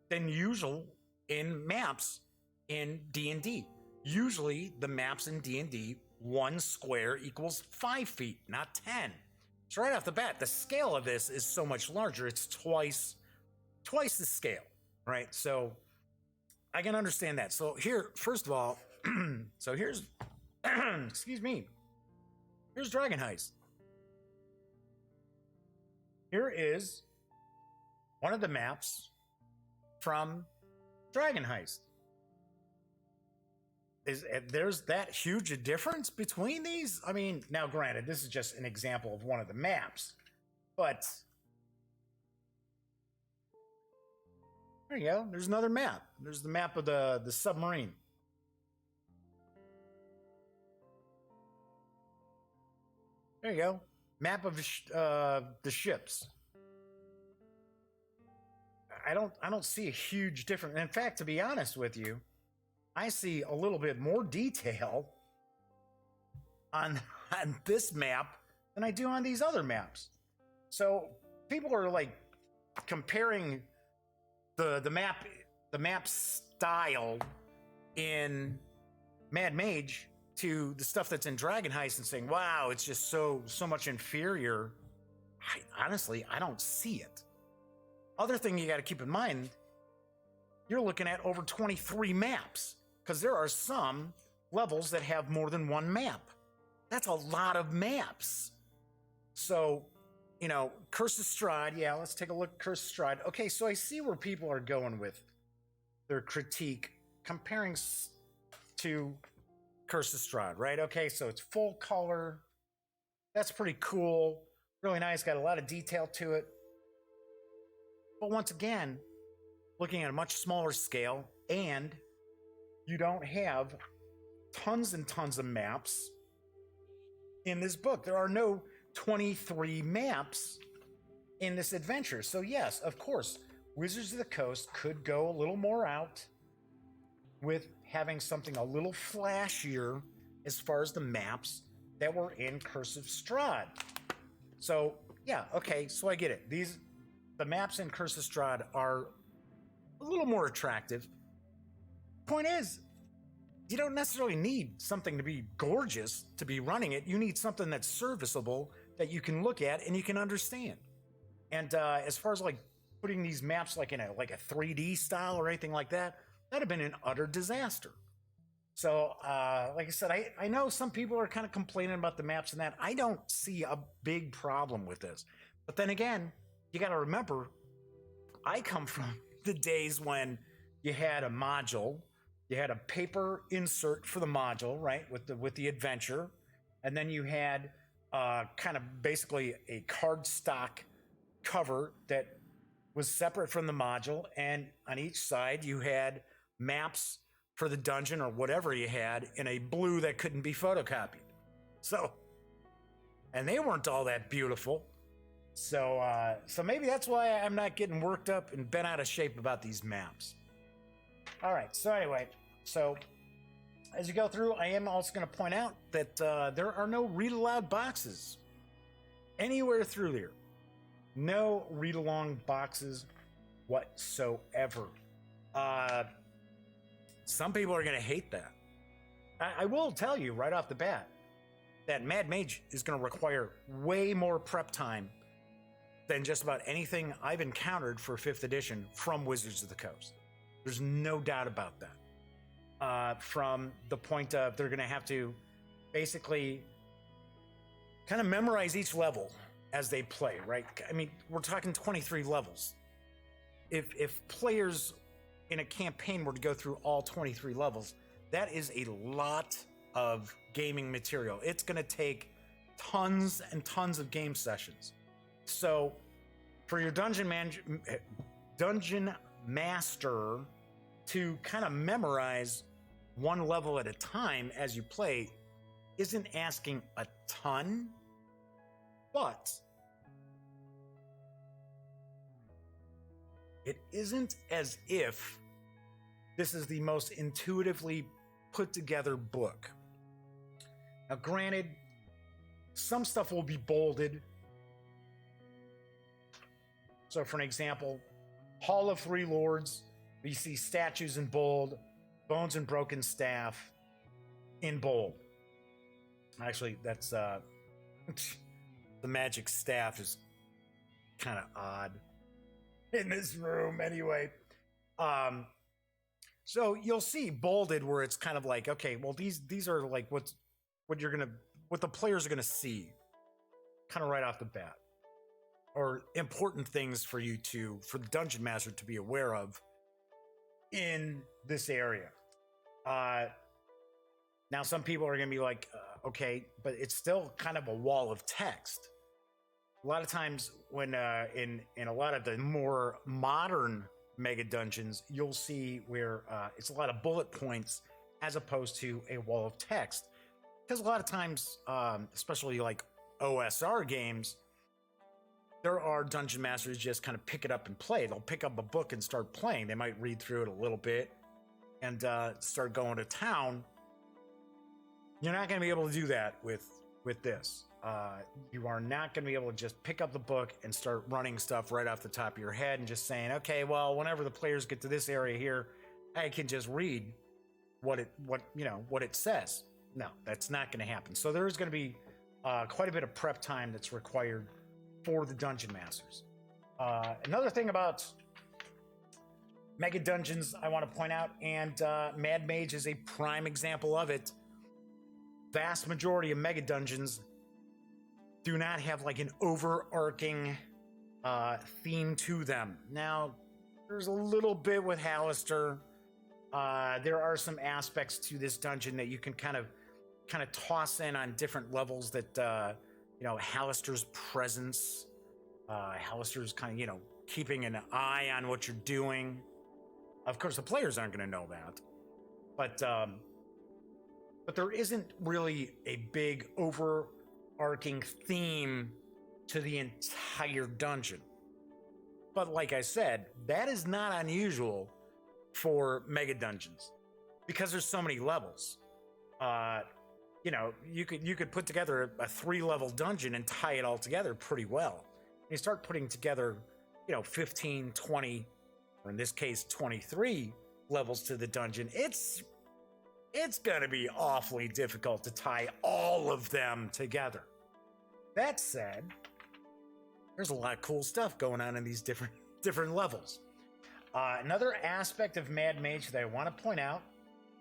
than usual in maps in D&D. Usually the maps in D&D, 1 square equals 5 feet, not 10. So right off the bat, the scale of this is so much larger. It's twice the scale, right? So I can understand that. So here, first of all, so here's, excuse me, here's Dragon Heist. Here is one of the maps from Dragon Heist. There's that huge a difference between these? I mean, now granted, this is just an example of one of the maps, but there you go. There's another map. There's the map of the submarine. There you go. Map of the ships. I don't see a huge difference. In fact, to be honest with you, I see a little bit more detail on this map than I do on these other maps. So people are like comparing the map style in Mad Mage to the stuff that's in Dragon Heist and saying, wow, it's just so much inferior. Honestly, I don't see it. Other thing you got to keep in mind, you're looking at over 23 maps, because there are some levels that have more than one map. That's a lot of maps. So, you know, Curse of Strahd, yeah, let's take a look at Curse of Strahd. Okay, so I see where people are going with their critique, comparing to Curse of Strahd, right? Okay, so it's full color. That's pretty cool. Really nice. Got a lot of detail to it. But once again, looking at a much smaller scale, and you don't have tons and tons of maps in this book. There are no 23 maps in this adventure. So yes, of course, Wizards of the Coast could go a little more out with having something a little flashier as far as the maps that were in Curse of Strahd. So yeah, okay, so I get it. The maps in Curse of Strahd are a little more attractive. Point is, you don't necessarily need something to be gorgeous to be running it. You need something that's serviceable that you can look at and you can understand. And as far as like putting these maps like in a 3D style or anything like that, that'd have been an utter disaster. So like I said, I know some people are kind of complaining about the maps and that. I don't see a big problem with this. But then again, you got to remember, I come from the days when you had a module, you had a paper insert for the module, right, with the adventure, and then you had kind of basically a cardstock cover that was separate from the module, and on each side you had maps for the dungeon or whatever you had in a blue that couldn't be photocopied. So, and they weren't all that beautiful. So maybe that's why I'm not getting worked up and bent out of shape about these maps. All right. So anyway, as you go through, I am also going to point out that there are no read aloud boxes anywhere through here. No read along boxes whatsoever. Some people are going to hate that. I will tell you right off the bat that Mad Mage is going to require way more prep time than just about anything I've encountered for 5th edition from Wizards of the Coast. There's no doubt about that. From the point of they're going to have to basically kind of memorize each level as they play, right? I mean, we're talking 23 levels. If players in a campaign were to go through all 23 levels, that is a lot of gaming material. It's going to take tons and tons of game sessions. So for your dungeon master to kind of memorize one level at a time as you play isn't asking a ton, but it isn't as if this is the most intuitively put together book. Now, granted, some stuff will be bolded. So for an example, Hall of Three Lords, we see statues in bold, bones and broken staff in bold. Actually, that's the magic staff is kind of odd in this room anyway. So you'll see bolded where it's kind of like, okay, well, these are like what the players are gonna see kind of right off the bat, or important things for the dungeon master to be aware of in this area. Now some people are gonna be like, okay, but it's still kind of a wall of text. A lot of times when in a lot of the more modern mega dungeons, you'll see where it's a lot of bullet points as opposed to a wall of text. Because a lot of times, especially like OSR games, there are dungeon masters just kind of pick it up and play. They'll pick up a book and start playing. They might read through it a little bit and start going to town. You're not going to be able to do that with this. You are not going to be able to just pick up the book and start running stuff right off the top of your head and just saying, okay, well, whenever the players get to this area here, I can just read what it says. No, that's not going to happen. So there is going to be quite a bit of prep time that's required for the dungeon masters. Another thing about mega dungeons I want to point out, and Mad Mage is a prime example of it. Vast majority of mega dungeons do not have like an overarching theme to them. Now, there's a little bit with Hallister. There are some aspects to this dungeon that you can kind of toss in on different levels that Hallister's presence, Hallister's kind of, keeping an eye on what you're doing. Of course, the players aren't going to know that, but there isn't really a big overarching theme to the entire dungeon. But like I said, that is not unusual for mega dungeons because there's so many levels. You could put together a 3-level dungeon and tie it all together pretty well. You start putting together, 15, 20, or in this case, 23 levels to the dungeon. It's going to be awfully difficult to tie all of them together. That said, there's a lot of cool stuff going on in these different levels. Another aspect of Mad Mage that I want to point out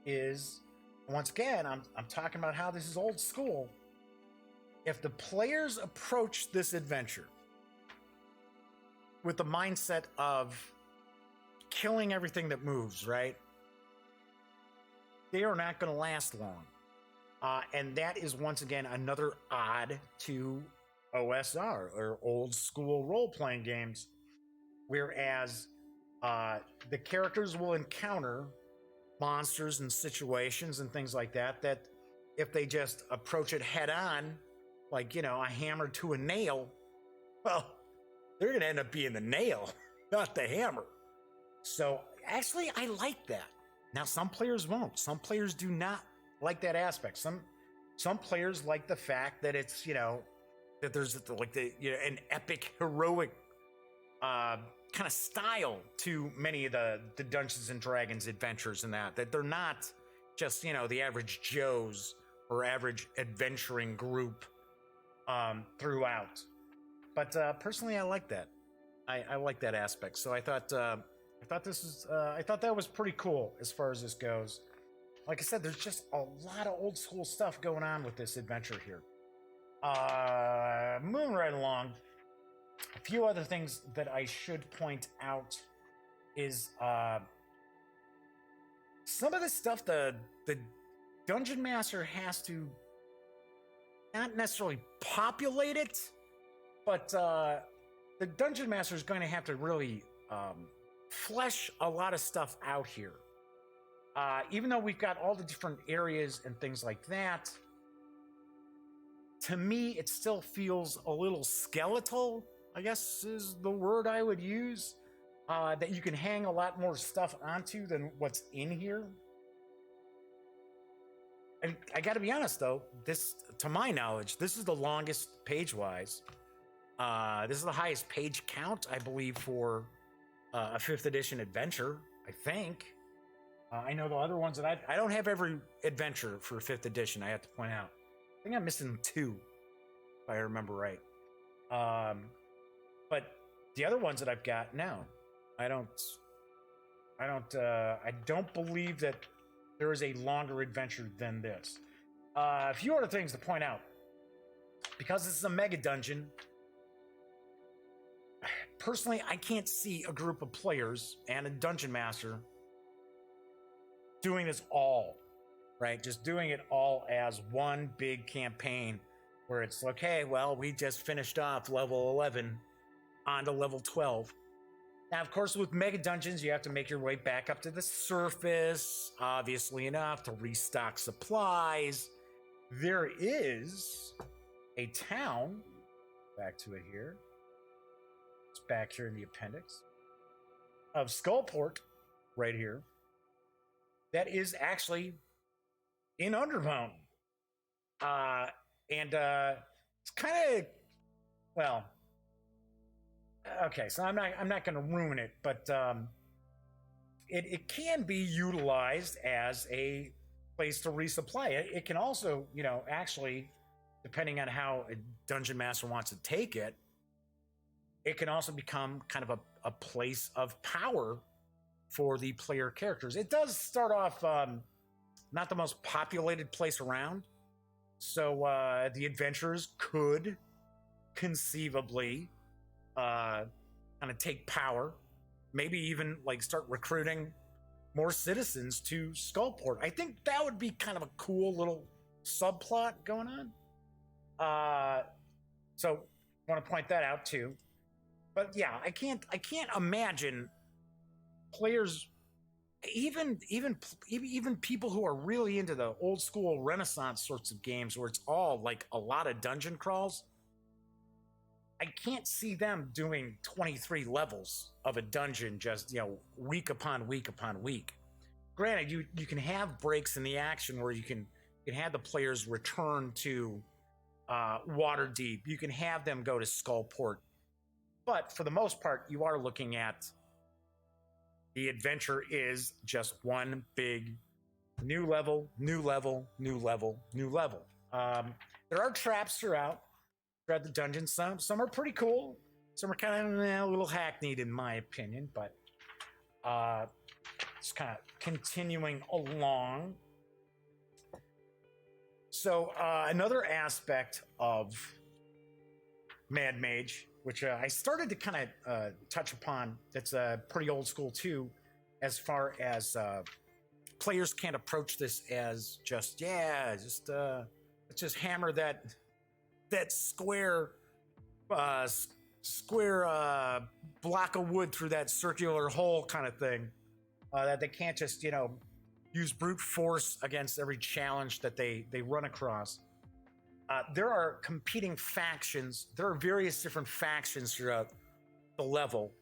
is, once again, I'm talking about how this is old school. If the players approach this adventure with the mindset of killing everything that moves, right? They are not going to last long. And that is, once again, another odd to OSR, or old school role-playing games, whereas the characters will encounter monsters and situations and things like that if they just approach it head on, like, a hammer to a nail, well, they're going to end up being the nail, not the hammer. So actually, I like that. Now, some players won't. Some players do not like that aspect. Some players like the fact that it's, that there's like an epic, heroic kind of style to many of the Dungeons and Dragons adventures, and that they're not just, the average Joes or average adventuring group throughout. But personally, I like that. I like that aspect. So I thought that was pretty cool as far as this goes. Like I said, there's just a lot of old school stuff going on with this adventure here. Moving right along, a few other things that I should point out is some of the stuff the Dungeon Master has to not necessarily populate it, but the Dungeon Master is going to have to really flesh a lot of stuff out here. Even though we've got all the different areas and things like that, to me, it still feels a little skeletal, I guess is the word I would use, that you can hang a lot more stuff onto than what's in here. And I got to be honest, though, this, to my knowledge, this is the longest page-wise. This is the highest page count, I believe, for a 5th edition adventure, I think. I know the other ones that I don't have every adventure for 5th edition, I have to point out. I think I'm missing 2, if I remember right. But the other ones that I've got, no, I don't believe that there is a longer adventure than this. A few other things to point out. Because this is a mega dungeon, personally, I can't see a group of players and a dungeon master doing this all, right? Just doing it all as one big campaign where it's, okay, well, we just finished off level 11 on to level 12. Now, of course, with mega dungeons, you have to make your way back up to the surface, obviously enough, to restock supplies. There is a town, back to it here, it's back here in the appendix, of Skullport, right here, that is actually in Undermountain. And it's kind of, well, okay, so I'm not going to ruin it, but it can be utilized as a place to resupply. It can also, actually, depending on how a dungeon master wants to take it, it can also become kind of a place of power for the player characters. It does start off not the most populated place around, so the adventurers could conceivably kind of take power, maybe even like start recruiting more citizens to Skullport. I think that would be kind of a cool little subplot going on. So I want to point that out too. But yeah, I can't imagine players, even people who are really into the old school Renaissance sorts of games where it's all like a lot of dungeon crawls. I can't see them doing 23 levels of a dungeon just, week upon week upon week. Granted, you can have breaks in the action where you can have the players return to Waterdeep. You can have them go to Skullport. But for the most part, you are looking at the adventure is just one big new level, new level, new level, new level. There are traps throughout the dungeon. Some are pretty cool. Some are kind of a little hackneyed in my opinion, but it's kind of continuing along. So another aspect of Mad Mage, which I started to kind of touch upon, that's pretty old school too, as far as players can't approach this as just let's just hammer that square block of wood through that circular hole kind of thing. That they can't just use brute force against every challenge that they run across. There are competing factions. There are various different factions throughout the level,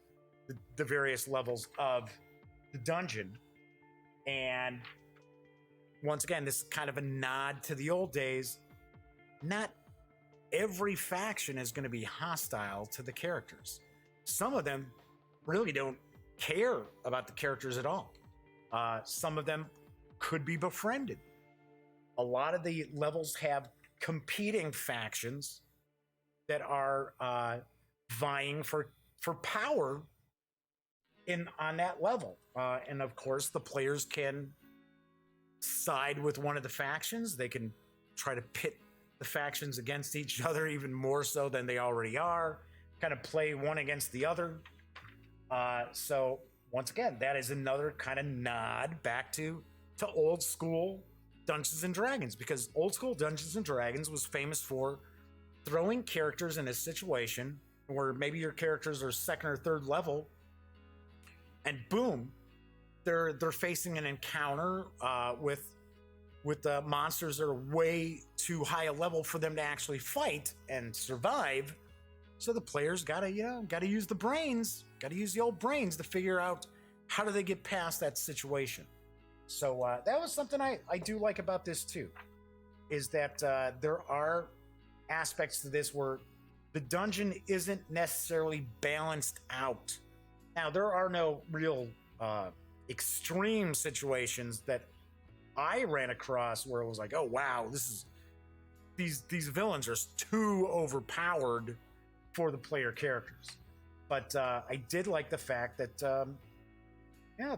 the various levels of the dungeon. And once again, this is kind of a nod to the old days. Not every faction is going to be hostile to the characters. Some of them really don't care about the characters at all. Some of them could be befriended. A lot of the levels have competing factions that are vying for power on that level, and of course the players can side with one of the factions. They can try to pit the factions against each other even more so than they already are, kind of play one against the other. So once again, that is another kind of nod back to old school Dungeons and Dragons, because old school Dungeons and Dragons was famous for throwing characters in a situation where maybe your characters are second or third level, and boom, they're facing an encounter with the monsters that are way too high a level for them to actually fight and survive. So the players gotta use the brains, gotta use the old brains to figure out how do they get past that situation. So that was something I do like about this too, is that there are aspects to this where the dungeon isn't necessarily balanced out. Now, there are no real extreme situations that I ran across where it was like, oh wow, these villains are too overpowered for the player characters. But I did like the fact that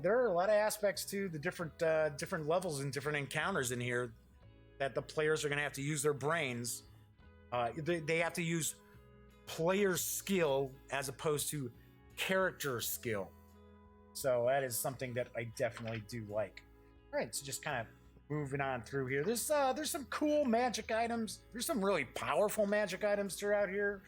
there are a lot of aspects to the different levels and different encounters in here that the players are going to have to use their brains. They have to use player skill as opposed to character skill. So that is something that I definitely do like. All right, so just kind of moving on through here. There's some cool magic items. There's some really powerful magic items throughout here.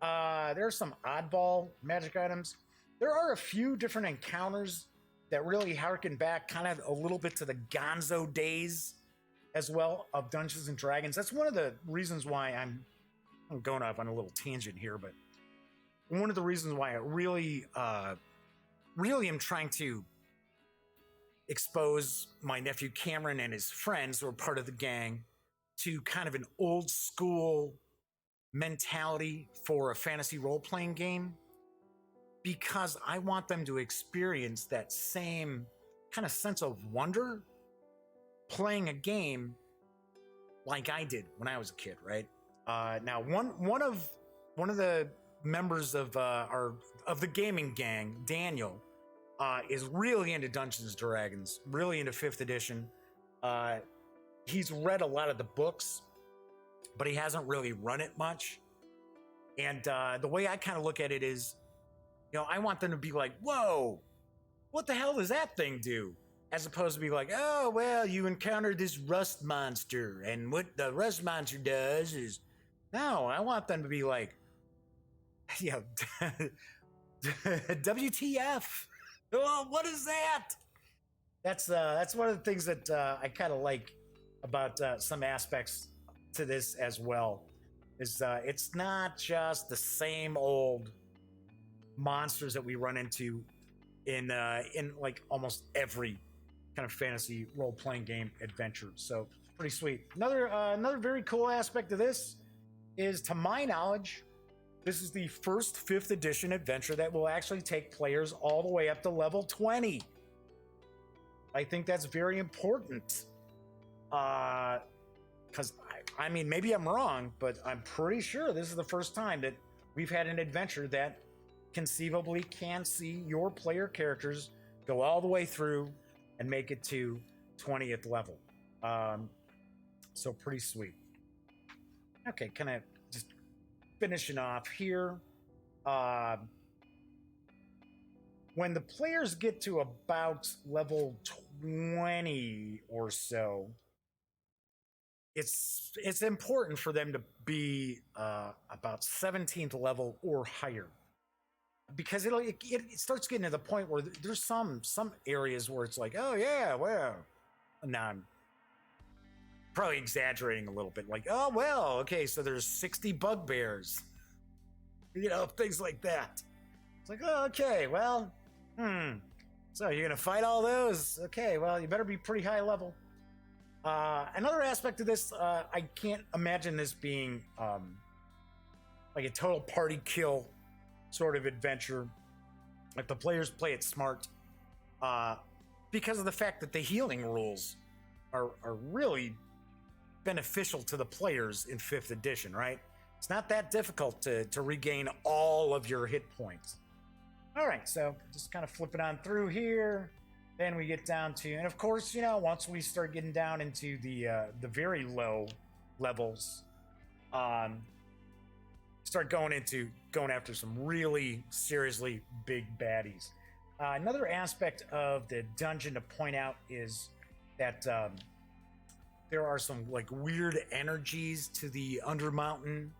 There are some oddball magic items. There are a few different encounters that really harken back kind of a little bit to the Gonzo days as well of Dungeons and Dragons. That's one of the reasons why I'm going off on a little tangent here, but one of the reasons why I really am trying to expose my nephew Cameron and his friends who are part of the gang to kind of an old school mentality for a fantasy role-playing game, because I want them to experience that same kind of sense of wonder playing a game like I did when I was a kid, right? Now, one of the members of the gaming gang, Daniel, is really into Dungeons and Dragons, really into 5th edition. He's read a lot of the books, but he hasn't really run it much. And the way I kind of look at it is, I want them to be like, whoa, what the hell does that thing do? As opposed to be like, oh, well, you encountered this rust monster, and what the rust monster does is, No, I want them to be like, yeah, WTF? Oh, what is that? That's one of the things that I kind of like about some aspects to this as well. Is it's not just the same old monsters that we run into in like almost every kind of fantasy role playing game adventure. So pretty sweet. Another very cool aspect of this is, to my knowledge, this is the first 5th edition adventure that will actually take players all the way up to level 20. I think that's very important. Because, I mean, maybe I'm wrong, but I'm pretty sure this is the first time that we've had an adventure that conceivably can see your player characters go all the way through and make it to 20th level. So pretty sweet. Okay, kind of just finishing off here. When the players get to about level 20 or so, it's important for them to be about 17th level or higher, because it starts getting to the point where there's some areas where it's like, oh yeah, well, now I'm probably exaggerating a little bit, like, oh well, okay, so there's 60 bugbears, things like that. It's like, oh, okay, well, so you're gonna fight all those? Okay, well, you better be pretty high level. Another aspect of this, I can't imagine this being like a total party kill sort of adventure if the players play it smart, because of the fact that the healing rules are really beneficial to the players in 5th edition, right? It's not that difficult to regain all of your hit points. All right, so just kind of flipping on through here. Then we get down to, and of course, once we start getting down into the very low levels, start going after some really seriously big baddies. Another aspect of the dungeon to point out is that there are some like weird energies to the Undermountain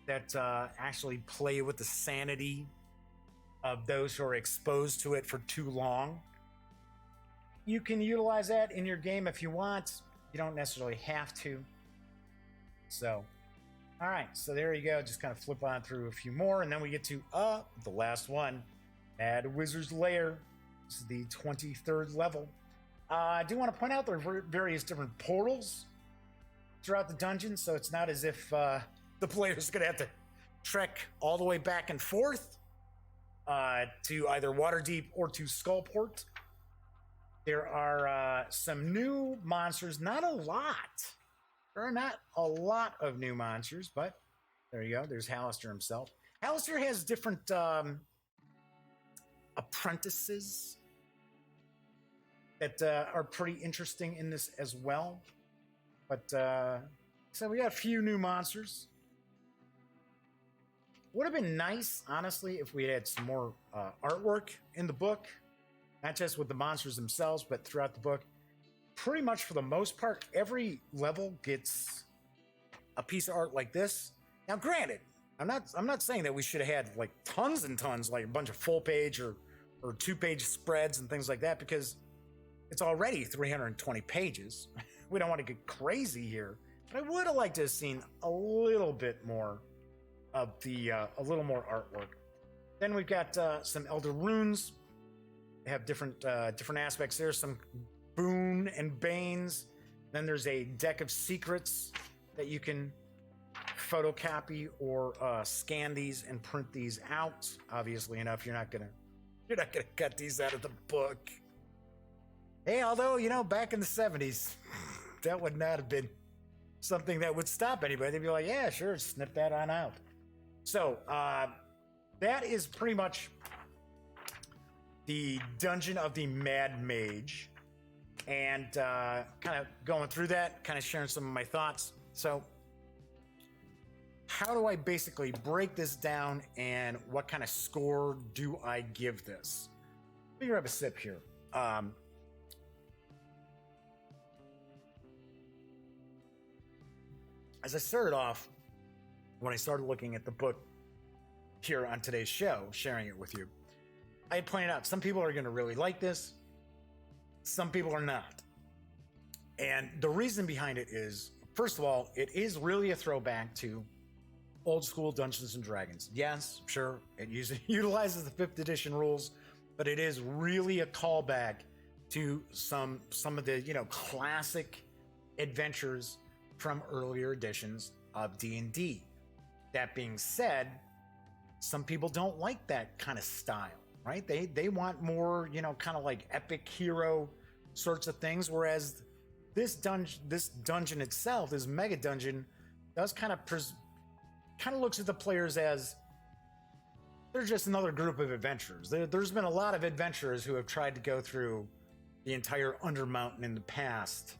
that actually play with the sanity of those who are exposed to it for too long. You can utilize that in your game if you want. You don't necessarily have to. So, all right. So there you go. Just kind of flip on through a few more, and then we get to the last one, Mad Wizard's Lair. This is the 23rd level. I do want to point out there are various different portals throughout the dungeon, so it's not as if the player's going to have to trek all the way back and forth to either Waterdeep or to Skullport. There are some new monsters, not a lot. There are not a lot of new monsters, but there you go. There's Hallister himself. Hallister has different apprentices that are pretty interesting in this as well. But so we got a few new monsters. Would have been nice, honestly, if we had some more artwork in the book. Not just with the monsters themselves, but throughout the book. Pretty much for the most part, every level gets a piece of art like this. Now, granted, I'm not saying that we should have had like tons and tons, like a bunch of full page or 2-page spreads and things like that, because it's already 320 pages. We don't want to get crazy here, but I would have liked to have seen a little bit more of the a little more artwork. Then we've got some Elder Runes. They have different aspects. There's some boon and banes. Then there's a deck of secrets that you can photocopy or scan these and print these out. Obviously enough, you're not gonna cut these out of the book. Hey, although back in the 70s, that would not have been something that would stop anybody. They'd be like, yeah, sure, snip that on out. So that is pretty much the Dungeon of the Mad Mage, and kind of going through that, kind of sharing some of my thoughts. So how do I basically break this down, and what kind of score do I give this? Let me grab a sip here. As I started off, when I started looking at the book here on today's show, sharing it with you, I had pointed out some people are going to really like this, some people are not. And the reason behind it is, first of all, it is really a throwback to old school Dungeons and Dragons. Yes, sure, it utilizes the 5th edition rules, but it is really a callback to some of the, classic adventures from earlier editions of D&D. That being said, some people don't like that kind of style, right? They want more, kind of like epic hero sorts of things, whereas this dungeon itself, this mega dungeon, does kind of looks at the players as they're just another group of adventurers. There's been a lot of adventurers who have tried to go through the entire Undermountain in the past.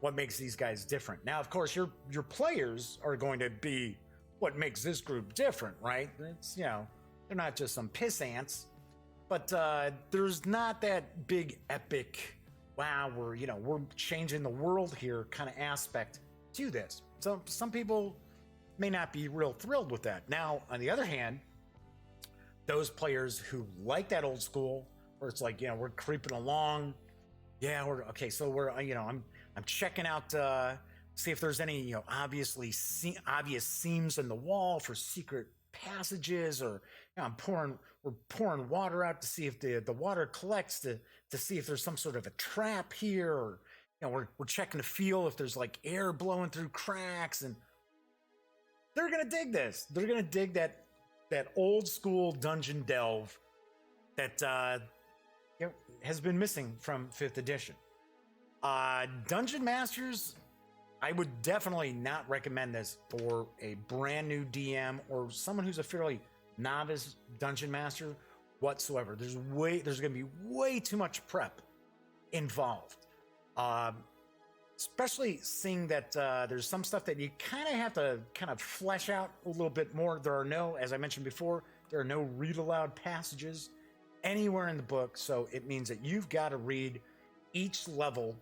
What makes these guys different? Now, of course, your players are going to be what makes this group different, right? It's, they're not just some piss ants, but there's not that big epic, wow, we're changing the world here kind of aspect to this. So some people may not be real thrilled with that. Now, on the other hand, those players who like that old school, where it's like, we're creeping along, we're okay. So we're, I'm checking out, see if there's any, obvious seams in the wall for secret passages, or we're pouring water out to see if the water collects to see if there's some sort of a trap here, or we're checking to feel if there's like air blowing through cracks, and they're gonna dig this. They're gonna dig that old school dungeon delve that has been missing from 5th edition. Dungeon Masters, I would definitely not recommend this for a brand new DM or someone who's a fairly novice Dungeon Master whatsoever. There's going to be way too much prep involved. Especially seeing that there's some stuff that you kind of have to kind of flesh out a little bit more. There are no, as I mentioned before, there are no read aloud passages anywhere in the book. So it means that you've got to read each level,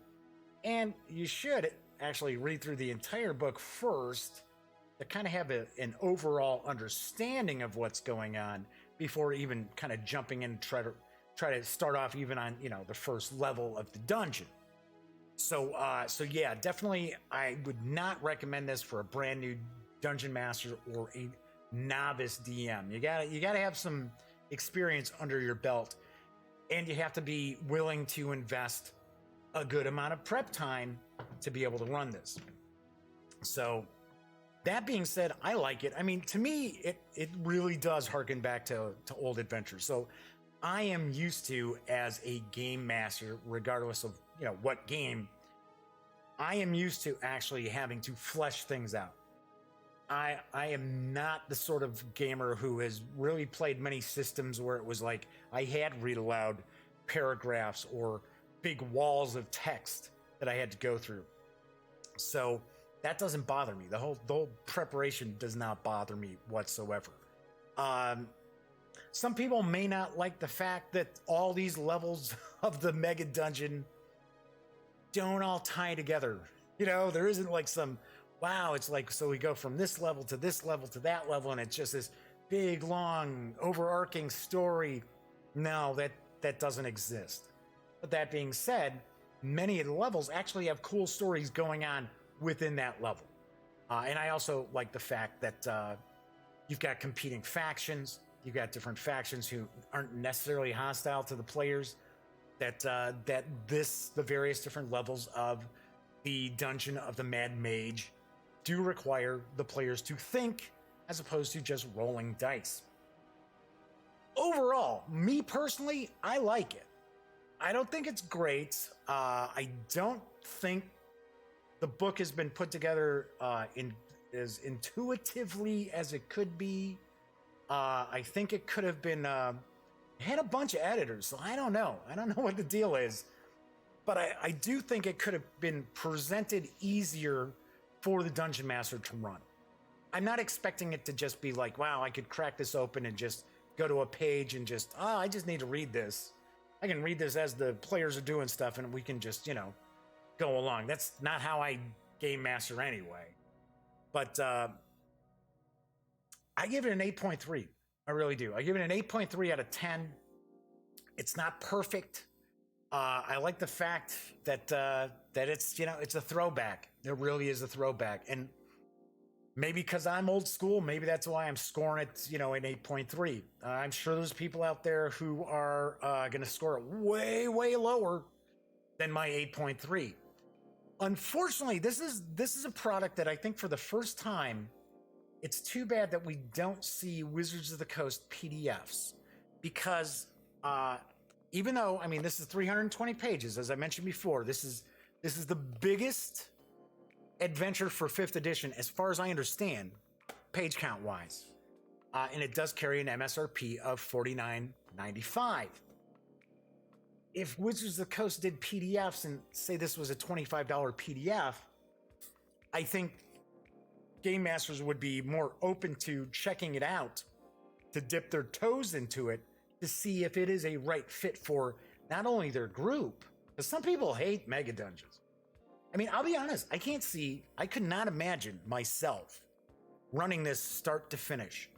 and you should actually read through the entire book first to kind of have an overall understanding of what's going on before even kind of jumping in and try to start off even on, the first level of the dungeon. So yeah, definitely I would not recommend this for a brand new dungeon master or a novice DM. You gotta have some experience under your belt, and you have to be willing to invest a good amount of prep time to be able to run this. So that being said, I like it. I mean, to me, it really does harken back to old adventures. So I am used to, as a game master, regardless of what game, I am used to actually having to flesh things out. I am not the sort of gamer who has really played many systems where it was like I had read aloud paragraphs or big walls of text that I had to go through. So that doesn't bother me. The whole preparation does not bother me whatsoever. Some people may not like the fact that all these levels of the mega dungeon don't all tie together. There isn't like some, wow, it's like, so we go from this level to this level to that level, and it's just this big, long, overarching story. No, that doesn't exist. But that being said, many of the levels actually have cool stories going on within that level. And I also like the fact that you've got competing factions. You've got different factions who aren't necessarily hostile to the players. The various different levels of the Dungeon of the Mad Mage do require the players to think as opposed to just rolling dice. Overall, me personally, I like it. I don't think it's great. I don't think the book has been put together as intuitively as it could be. I think it could have been it had a bunch of editors, so I don't know what the deal is, but I do think it could have been presented easier for the dungeon master to run. I'm not expecting it to just be like, wow, I could crack this open and just go to a page and just, I just need to read this. I can read this as the players are doing stuff, and we can just, go along. That's not how I game master anyway. But I give it an 8.3. I really do. I give it an 8.3 out of 10. It's not perfect. I like the fact that it's, it's a throwback. It really is a throwback. And maybe because I'm old school, maybe that's why I'm scoring it, an 8.3. I'm sure there's people out there who are going to score it way, way lower than my 8.3. Unfortunately, this is a product that I think for the first time, it's too bad that we don't see Wizards of the Coast PDFs, because even though, this is 320 pages, as I mentioned before, this is the biggest adventure for 5th edition, as far as I understand, page count wise. And it does carry an MSRP of $49.95. If Wizards of the Coast did PDFs and say this was a $25 PDF, I think game masters would be more open to checking it out, to dip their toes into it, to see if it is a right fit for not only their group, because some people hate mega dungeons. I'll be honest, I could not imagine myself running this start to finish.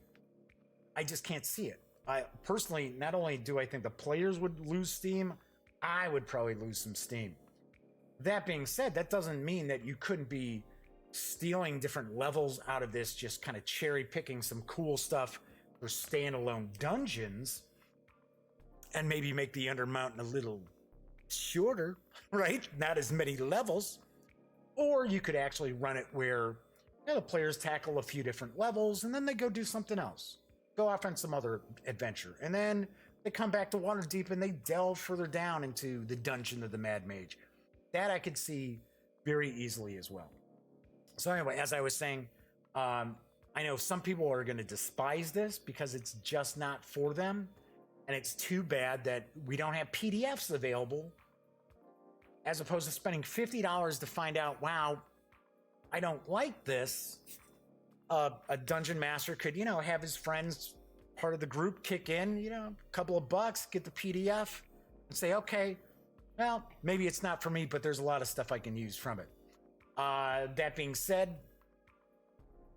I just can't see it. I personally, not only do I think the players would lose steam, I would probably lose some steam. That being said, that doesn't mean that you couldn't be stealing different levels out of this, just kind of cherry picking some cool stuff for standalone dungeons, and maybe make the Undermountain a little shorter, right? Not as many levels. Or you could actually run it where the players tackle a few different levels and then they go do something else, go off on some other adventure, and then they come back to Waterdeep and they delve further down into the dungeon of the Mad Mage. That I could see very easily as well. So anyway, as I was saying, I know some people are going to despise this because it's just not for them. And it's too bad that we don't have PDFs available, as opposed to spending $50 to find out, wow, I don't like this. A dungeon master could, have his friends, part of the group, kick in, a couple of bucks, get the PDF, and say, okay, well, maybe it's not for me, but there's a lot of stuff I can use from it. That being said,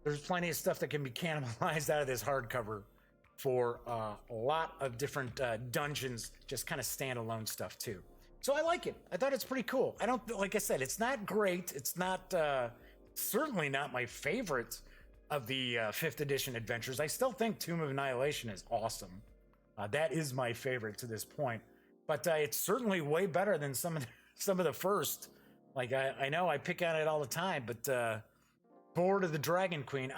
there's plenty of stuff that can be cannibalized out of this hardcover for a lot of different dungeons, just kind of standalone stuff too. So I like it. I thought it's pretty cool. Like I said, it's not great. It's not, certainly not my favorite of the 5th edition adventures. I still think Tomb of Annihilation is awesome. That is my favorite to this point, but it's certainly way better than some of the first. Like I know I pick on it all the time, but Horde of the Dragon Queen.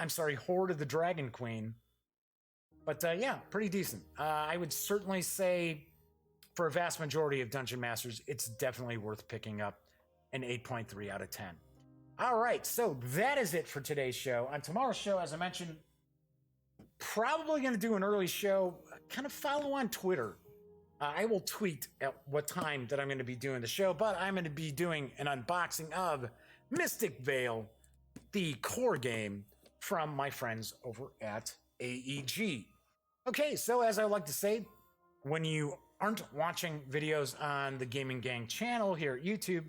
But yeah, pretty decent. I would certainly say for a vast majority of Dungeon Masters, it's definitely worth picking up an 8.3 out of 10. All right, so that is it for today's show. On tomorrow's show, as I mentioned, probably going to do an early show, kind of follow on Twitter. I will tweet at what time that I'm going to be doing the show, but I'm going to be doing an unboxing of Mystic Vale, the core game from my friends over at AEG. Okay, so as I like to say, when you aren't watching videos on the Gaming Gang channel here at YouTube,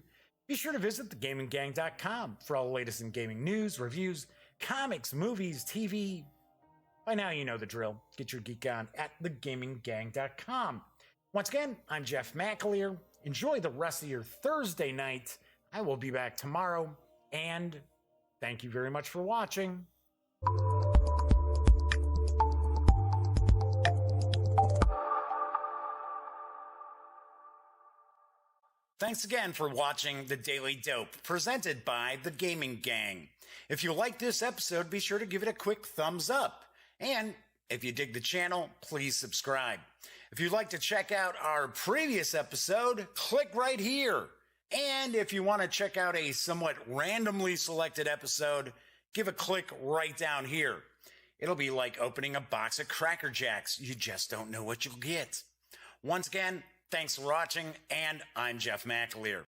be sure to visit thegaminggang.com for all the latest in gaming news, reviews, comics, movies, TV. By now, you know the drill. Get your geek on at thegaminggang.com. Once again, I'm Jeff McAleer. Enjoy the rest of your Thursday night. I will be back tomorrow, and thank you very much for watching. Thanks again for watching The Daily Dope, presented by The Gaming Gang. If you like this episode, be sure to give it a quick thumbs up. And if you dig the channel, please subscribe. If you'd like to check out our previous episode, click right here. And if you want to check out a somewhat randomly selected episode, give a click right down here. It'll be like opening a box of Cracker Jacks. You just don't know what you'll get. Once again, thanks for watching, and I'm Jeff McAleer.